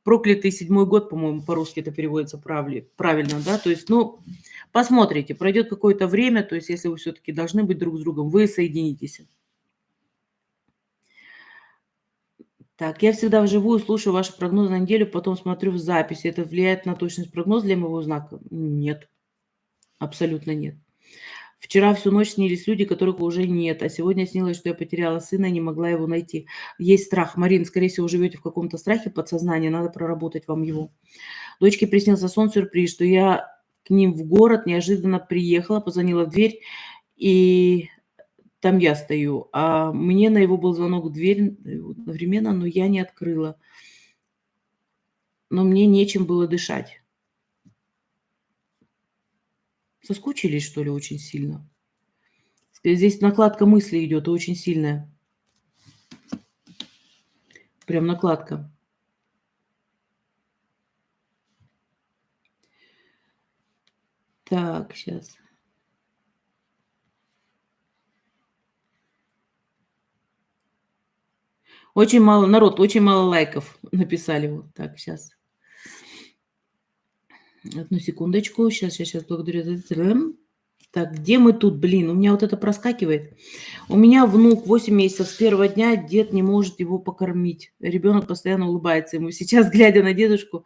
[SPEAKER 1] Проклятый 7-й год, по-моему, по-русски это переводится правильно, да? То есть, ну, посмотрите, пройдет какое-то время, то есть если вы все-таки должны быть друг с другом, вы соединитесь. Так, я всегда вживую слушаю ваши прогнозы на неделю, потом смотрю в записи. Это влияет на точность прогноза для моего знака? Нет, абсолютно нет. Вчера всю ночь снились люди, которых уже нет, а сегодня снилось, что я потеряла сына и не могла его найти. Есть страх. Марина, скорее всего, живете в каком-то страхе подсознания, надо проработать вам его. Дочке приснился сон-сюрприз, что я к ним в город неожиданно приехала, позвонила в дверь, и там я стою, а мне на его был звонок в дверь одновременно, но я не открыла. Но мне нечем было дышать. Соскучились, что ли, очень сильно? Здесь накладка мысли идет очень сильная. Прям накладка. Так, сейчас. Очень мало, народ, очень мало лайков написали. Вот так, сейчас. Одну секундочку. Сейчас, благодарю. Так, где мы тут, блин? У меня вот это проскакивает. У меня внук 8 месяцев, с первого дня дед не может его покормить. Ребенок постоянно улыбается ему. Сейчас, глядя на дедушку,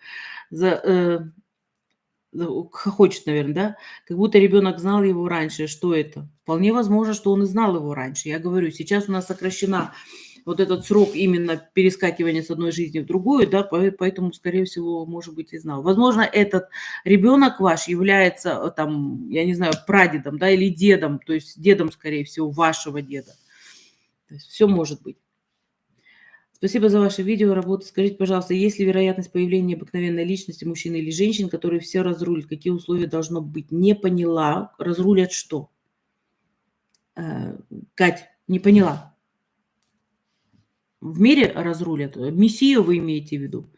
[SPEAKER 1] хохочет, наверное, да? Как будто ребенок знал его раньше. Что это? Вполне возможно, что он и знал его раньше. Я говорю, сейчас у нас сокращена вот этот срок именно перескакивания с одной жизни в другую, да, поэтому, скорее всего, может быть, и знал. Возможно, этот ребенок ваш является, там, я не знаю, прадедом, да, или дедом, то есть дедом, скорее всего, вашего деда. То есть все может быть. Спасибо за ваше видео, работу. Скажите, пожалуйста, есть ли вероятность появления обыкновенной личности мужчины или женщин, которые все разрулят? Какие условия должно быть? Не поняла. Разрулят что? Кать, не поняла. В мире разрулят? Мессию вы имеете в виду?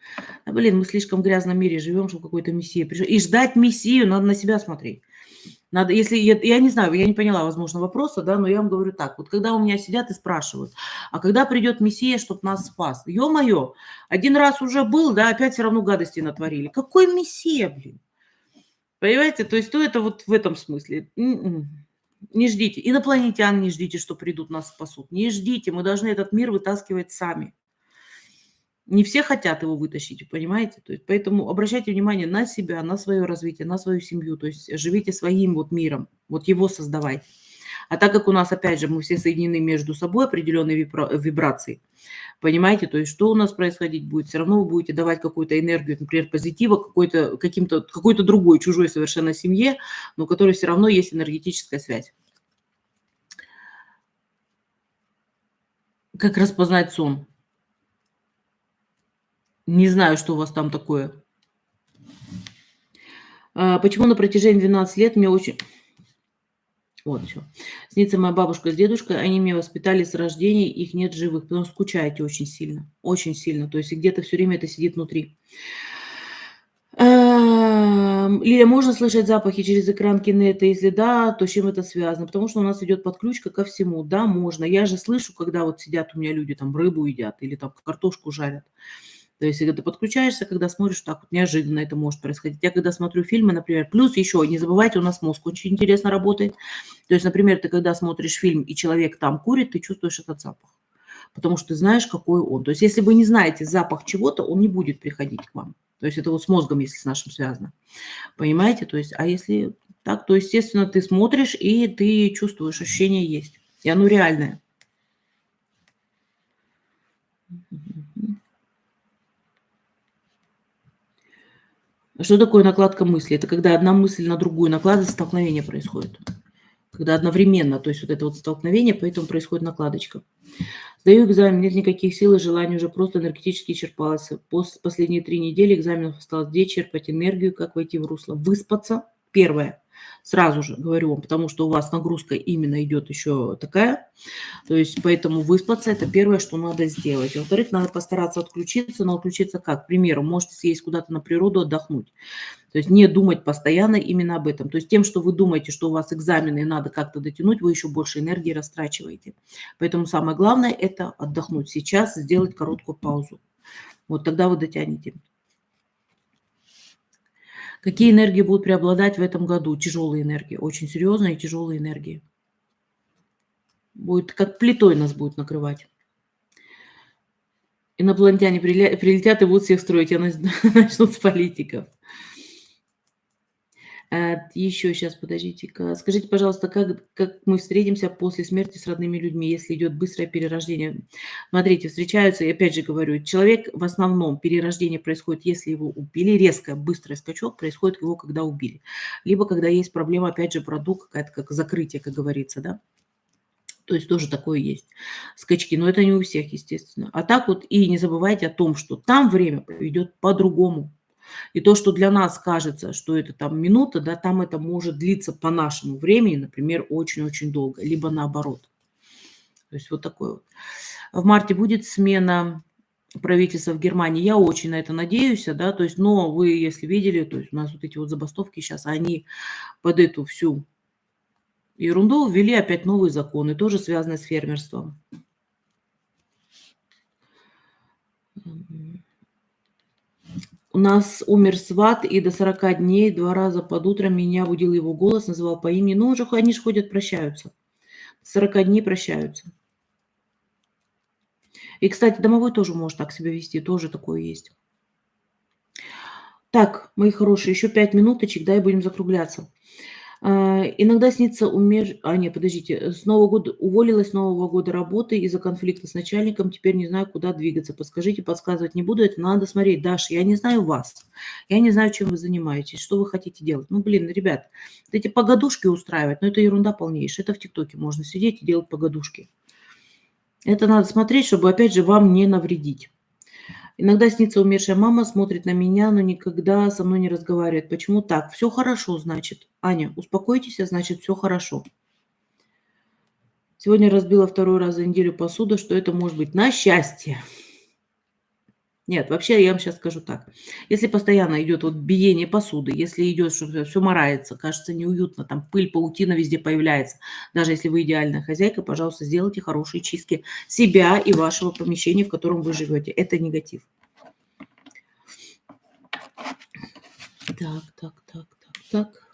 [SPEAKER 1] Блин, мы в слишком грязном мире живем, чтобы какой-то мессия пришел. И ждать мессию, надо на себя смотреть. Надо, если я не знаю, я не поняла, возможно, вопроса, да, но я вам говорю так. Вот когда у меня сидят и спрашивают, а когда придет мессия, чтобы нас спас? Ё-моё, один раз уже был, да, опять все равно гадости натворили. Какой мессия, блин? Понимаете? То есть, то это вот в этом смысле. Не ждите. Инопланетян не ждите, что придут нас спасут. Не ждите. Мы должны этот мир вытаскивать сами. Не все хотят его вытащить, понимаете? То есть, поэтому обращайте внимание на себя, на свое развитие, на свою семью. То есть живите своим вот миром, вот его создавайте. А так как у нас, опять же, мы все соединены между собой определенной вибрацией, понимаете, то есть что у нас происходить будет? Все равно вы будете давать какую-то энергию, например, позитива какой-то другой, чужой совершенно семье, но у которой все равно есть энергетическая связь. Как распознать сон? Не знаю, что у вас там такое. Почему на протяжении 12 лет мне очень... Вот еще. Снится моя бабушка с дедушкой, они меня воспитали с рождения, их нет живых, потому что скучаете очень сильно, очень сильно. То есть и где-то все время это сидит внутри. Лиля, можно слышать запахи через экран Кинета? Если да, то с чем это связано? Потому что у нас идет подключка ко всему. Да, можно. Я же слышу, когда вот сидят у меня люди, там рыбу едят или там картошку жарят. То есть, когда ты подключаешься, когда смотришь, так вот неожиданно это может происходить. Я когда смотрю фильмы, например, плюс еще, не забывайте, у нас мозг очень интересно работает. То есть, например, ты когда смотришь фильм, и человек там курит, ты чувствуешь этот запах. Потому что ты знаешь, какой он. То есть, если вы не знаете запах чего-то, он не будет приходить к вам. То есть, это вот с мозгом, если с нашим связано. Понимаете? То есть, а если так, то, естественно, ты смотришь, и ты чувствуешь, ощущение есть. И оно реальное. Что такое накладка мысли? Это когда одна мысль на другую накладывается, столкновение происходит. Когда одновременно, то есть вот это вот столкновение, поэтому происходит накладочка. Сдаю экзамен, нет никаких сил и желаний, уже просто энергетически исчерпалась. Последние 3 недели экзаменов осталось. Где черпать энергию, как войти в русло? Выспаться. Первое. Сразу же говорю вам, потому что у вас нагрузка именно идет еще такая. То есть поэтому выспаться – это первое, что надо сделать. Во-вторых, надо постараться отключиться, но отключиться как? К примеру, можете съездить куда-то на природу, отдохнуть. То есть не думать постоянно именно об этом. То есть тем, что вы думаете, что у вас экзамены и надо как-то дотянуть, вы еще больше энергии растрачиваете. Поэтому самое главное – это отдохнуть сейчас, сделать короткую паузу. Вот тогда вы дотянете. Какие энергии будут преобладать в этом году? Тяжелые энергии, очень серьезные тяжелые энергии. Будет как плитой нас будет накрывать. Инопланетяне прилетят и будут всех строить, а начнут с политиков. Еще сейчас, подождите-ка. Скажите, пожалуйста, как мы встретимся после смерти с родными людьми, если идет быстрое перерождение? Смотрите, встречаются, и опять же говорю, человек в основном перерождение происходит, если его убили, резко, быстрый скачок происходит его, когда убили. Либо когда есть проблема, опять же, продукт, какая-то как закрытие, как говорится, да? То есть тоже такое есть. Скачки, но это не у всех, естественно. А так вот и не забывайте о том, что там время идет по-другому. И то, что для нас кажется, что это там минута, да, там это может длиться по нашему времени, например, очень-очень долго, либо наоборот. То есть вот такое вот. В марте будет смена правительства в Германии. Я очень на это надеюсь, да, то есть, но вы, если видели, то есть у нас вот эти вот забастовки сейчас, они под эту всю ерунду ввели опять новые законы, тоже связанные с фермерством. У нас умер сват, и до 40 дней 2 раза под утро меня будил его голос, называл по имени. Ну, уже они ж ходят, прощаются. 40 дней прощаются. И, кстати, домовой тоже может так себя вести, тоже такое есть. Так, мои хорошие, еще 5 минуточек, да, и будем закругляться. Иногда снится не, подождите. С Нового года уволилась с Нового года работы из-за конфликта с начальником. Теперь не знаю, куда двигаться. Подскажите, подсказывать не буду. Это надо смотреть. Даша, я не знаю вас. Я не знаю, чем вы занимаетесь, что вы хотите делать. Ну, блин, ребят, вот эти погодушки устраивать, ну, это ерунда полнейшая. Это в ТикТоке можно сидеть и делать погодушки. Это надо смотреть, чтобы, опять же, вам не навредить. Иногда снится умершая мама, смотрит на меня, но никогда со мной не разговаривает. Почему так? Все хорошо, значит. Аня, успокойтесь, значит, все хорошо. Сегодня разбила 2 раз за неделю посуду. Что это может быть? На счастье. Нет, вообще я вам сейчас скажу так. Если постоянно идет вот биение посуды, если идет, что все морается, кажется неуютно, там пыль, паутина везде появляется. Даже если вы идеальная хозяйка, пожалуйста, сделайте хорошие чистки себя и вашего помещения, в котором вы живете. Это негатив. Так.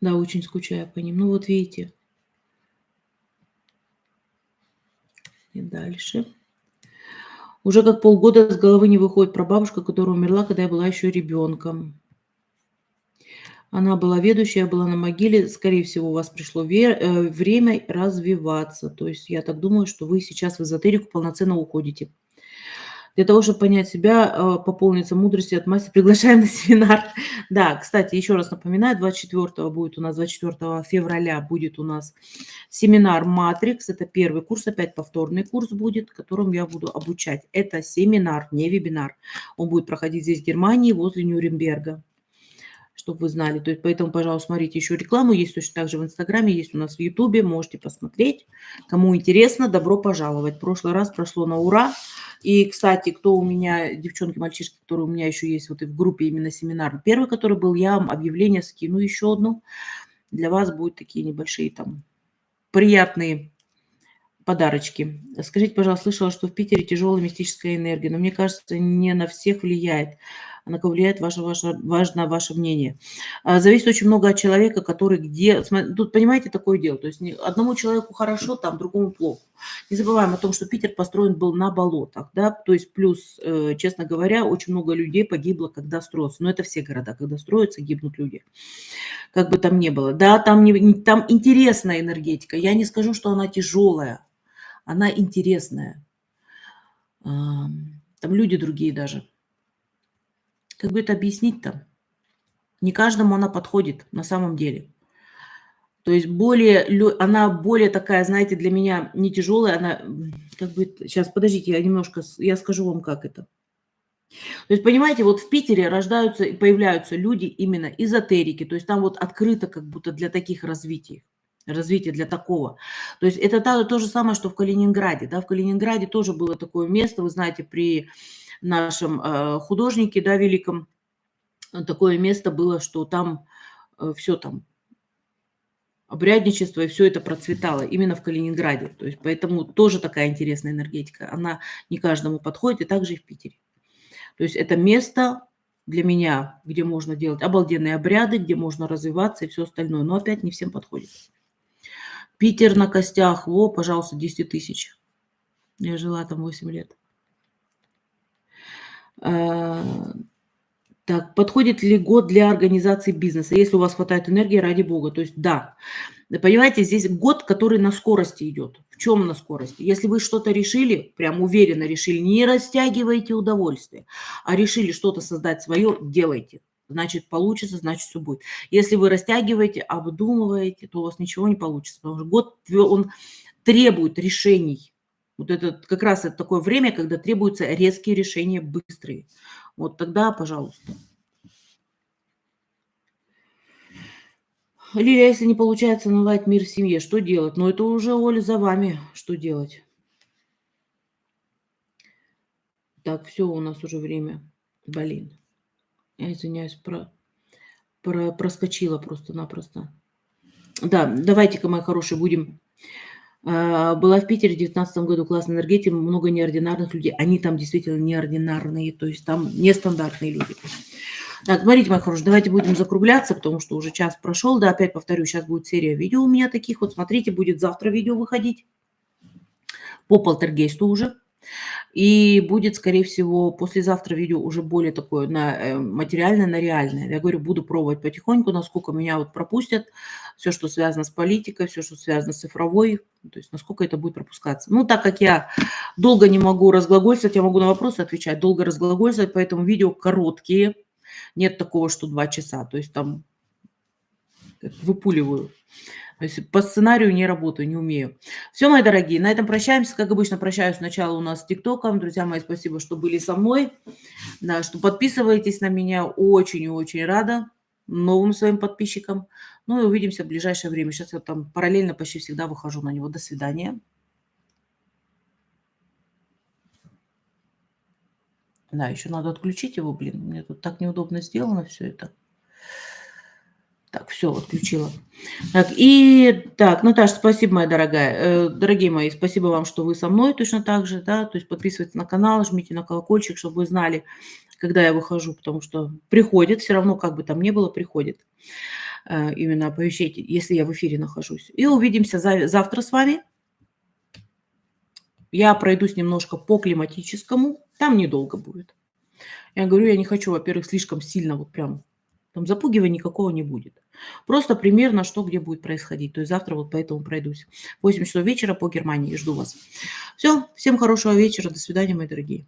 [SPEAKER 1] Да, очень скучаю по ним. Ну вот видите. И дальше. Уже как полгода с головы не выходит прабабушка, которая умерла, когда я была еще ребенком. Она была ведущая, была на могиле. Скорее всего, у вас пришло время развиваться. То есть я так думаю, что вы сейчас в эзотерику полноценно уходите. Для того, чтобы понять себя, пополниться мудростью от мастера, приглашаем на семинар. Да, кстати, еще раз напоминаю, 24 февраля будет у нас семинар «Матрикс». Это первый курс, опять повторный курс будет, которым я буду обучать. Это семинар, не вебинар. Он будет проходить здесь, в Германии, возле Нюрнберга, чтобы вы знали. То есть, поэтому, пожалуйста, смотрите еще рекламу. Есть точно так же в Инстаграме, есть у нас в Ютубе. Можете посмотреть. Кому интересно, добро пожаловать. В прошлый раз прошло на ура. И, кстати, кто у меня, девчонки, мальчишки, которые у меня еще есть вот и в группе именно семинар, первый, который был, я вам объявление скину еще одно. Для вас будут такие небольшие там приятные подарочки. Скажите, пожалуйста, слышала, что в Питере тяжелая мистическая энергия, но мне кажется, не на всех влияет. На кого влияет важно ваше мнение. Зависит очень много от человека, который где... Тут, понимаете, такое дело. То есть одному человеку хорошо, там, другому плохо. Не забываем о том, что Питер построен был на болотах, да, то есть плюс, честно говоря, очень много людей погибло, когда строился. Но это все города, когда строятся, гибнут люди. Как бы там ни было. Да, там интересная энергетика. Я не скажу, что она тяжелая. Она интересная. Там люди другие даже. Как бы это объяснить-то? Не каждому она подходит на самом деле. То есть она более такая, знаете, для меня не тяжелая, она как бы... Сейчас, подождите, я скажу вам, как это. То есть, понимаете, вот в Питере рождаются и появляются люди именно эзотерики, то есть там вот открыто как будто для таких развития для такого. То есть это то же самое, что в Калининграде. Да? В Калининграде тоже было такое место, вы знаете, при нашем художнике, да, великом, такое место было, что там все там, обрядничество, и все это процветало именно в Калининграде. То есть поэтому тоже такая интересная энергетика. Она не каждому подходит, и также и в Питере. То есть это место для меня, где можно делать обалденные обряды, где можно развиваться и все остальное. Но опять не всем подходит. Питер на костях. Пожалуйста, 10 тысяч. Я жила там 8 лет. Так, подходит ли год для организации бизнеса? Если у вас хватает энергии, ради бога. То есть да. Понимаете, здесь год, который на скорости идет. В чем на скорости? Если вы что-то решили, прям уверенно решили, не растягивайте удовольствие, а решили что-то создать свое, делайте. Значит, получится, значит, все будет. Если вы растягиваете, обдумываете, то у вас ничего не получится. Потому что год, он требует решений. Вот это как раз это такое время, когда требуются резкие решения, быстрые. Вот тогда, пожалуйста. Лилия, если не получается наладить мир в семье, что делать? Ну, это уже, Оля, за вами, что делать. Так, все, у нас уже время. Блин, я извиняюсь, проскочила просто-напросто. Да, давайте-ка, мои хорошие, будем Была в Питере в 19 году, классная энергетика, много неординарных людей. Они там действительно неординарные, то есть там нестандартные люди. Так, смотрите, мои хорошие, давайте будем закругляться, потому что уже час прошел. Да, опять повторю, сейчас будет серия видео у меня таких. Вот смотрите, будет завтра видео выходить по полтергейсту уже. И будет, скорее всего, послезавтра видео уже более такое на материальное, на реальное. Я говорю, буду пробовать потихоньку, насколько меня вот пропустят. Все, что связано с политикой, все, что связано с цифровой, то есть насколько это будет пропускаться. Ну, так как я долго не могу разглагольствовать, я могу на вопросы отвечать, долго разглагольствовать, поэтому видео короткие. Нет такого, что 2 часа. То есть там выпуливаю. То есть по сценарию не работаю, не умею. Все, мои дорогие, на этом прощаемся. Как обычно, прощаюсь сначала у нас с ТикТоком. Друзья мои, спасибо, что были со мной. Да, что подписываетесь на меня. Очень и очень рада новым своим подписчикам. Ну и увидимся в ближайшее время. Сейчас я там параллельно почти всегда выхожу на него. До свидания. Да, еще надо отключить его, блин. Мне тут так неудобно сделано все это. Так, все, отключила. Так, Наташа, спасибо, моя дорогая. Дорогие мои, спасибо вам, что вы со мной точно так же, да, то есть подписывайтесь на канал, жмите на колокольчик, чтобы вы знали, когда я выхожу, потому что приходит, все равно, как бы там ни было, приходит именно оповещать, если я в эфире нахожусь. И увидимся завтра с вами. Я пройдусь немножко по климатическому, там недолго будет. Я говорю, я не хочу, во-первых, слишком сильно вот прям там запугивания никакого не будет. Просто примерно что где будет происходить. То есть завтра вот поэтому пройдусь. 8 часов вечера по Германии. Жду вас. Все, всем хорошего вечера. До свидания, мои дорогие.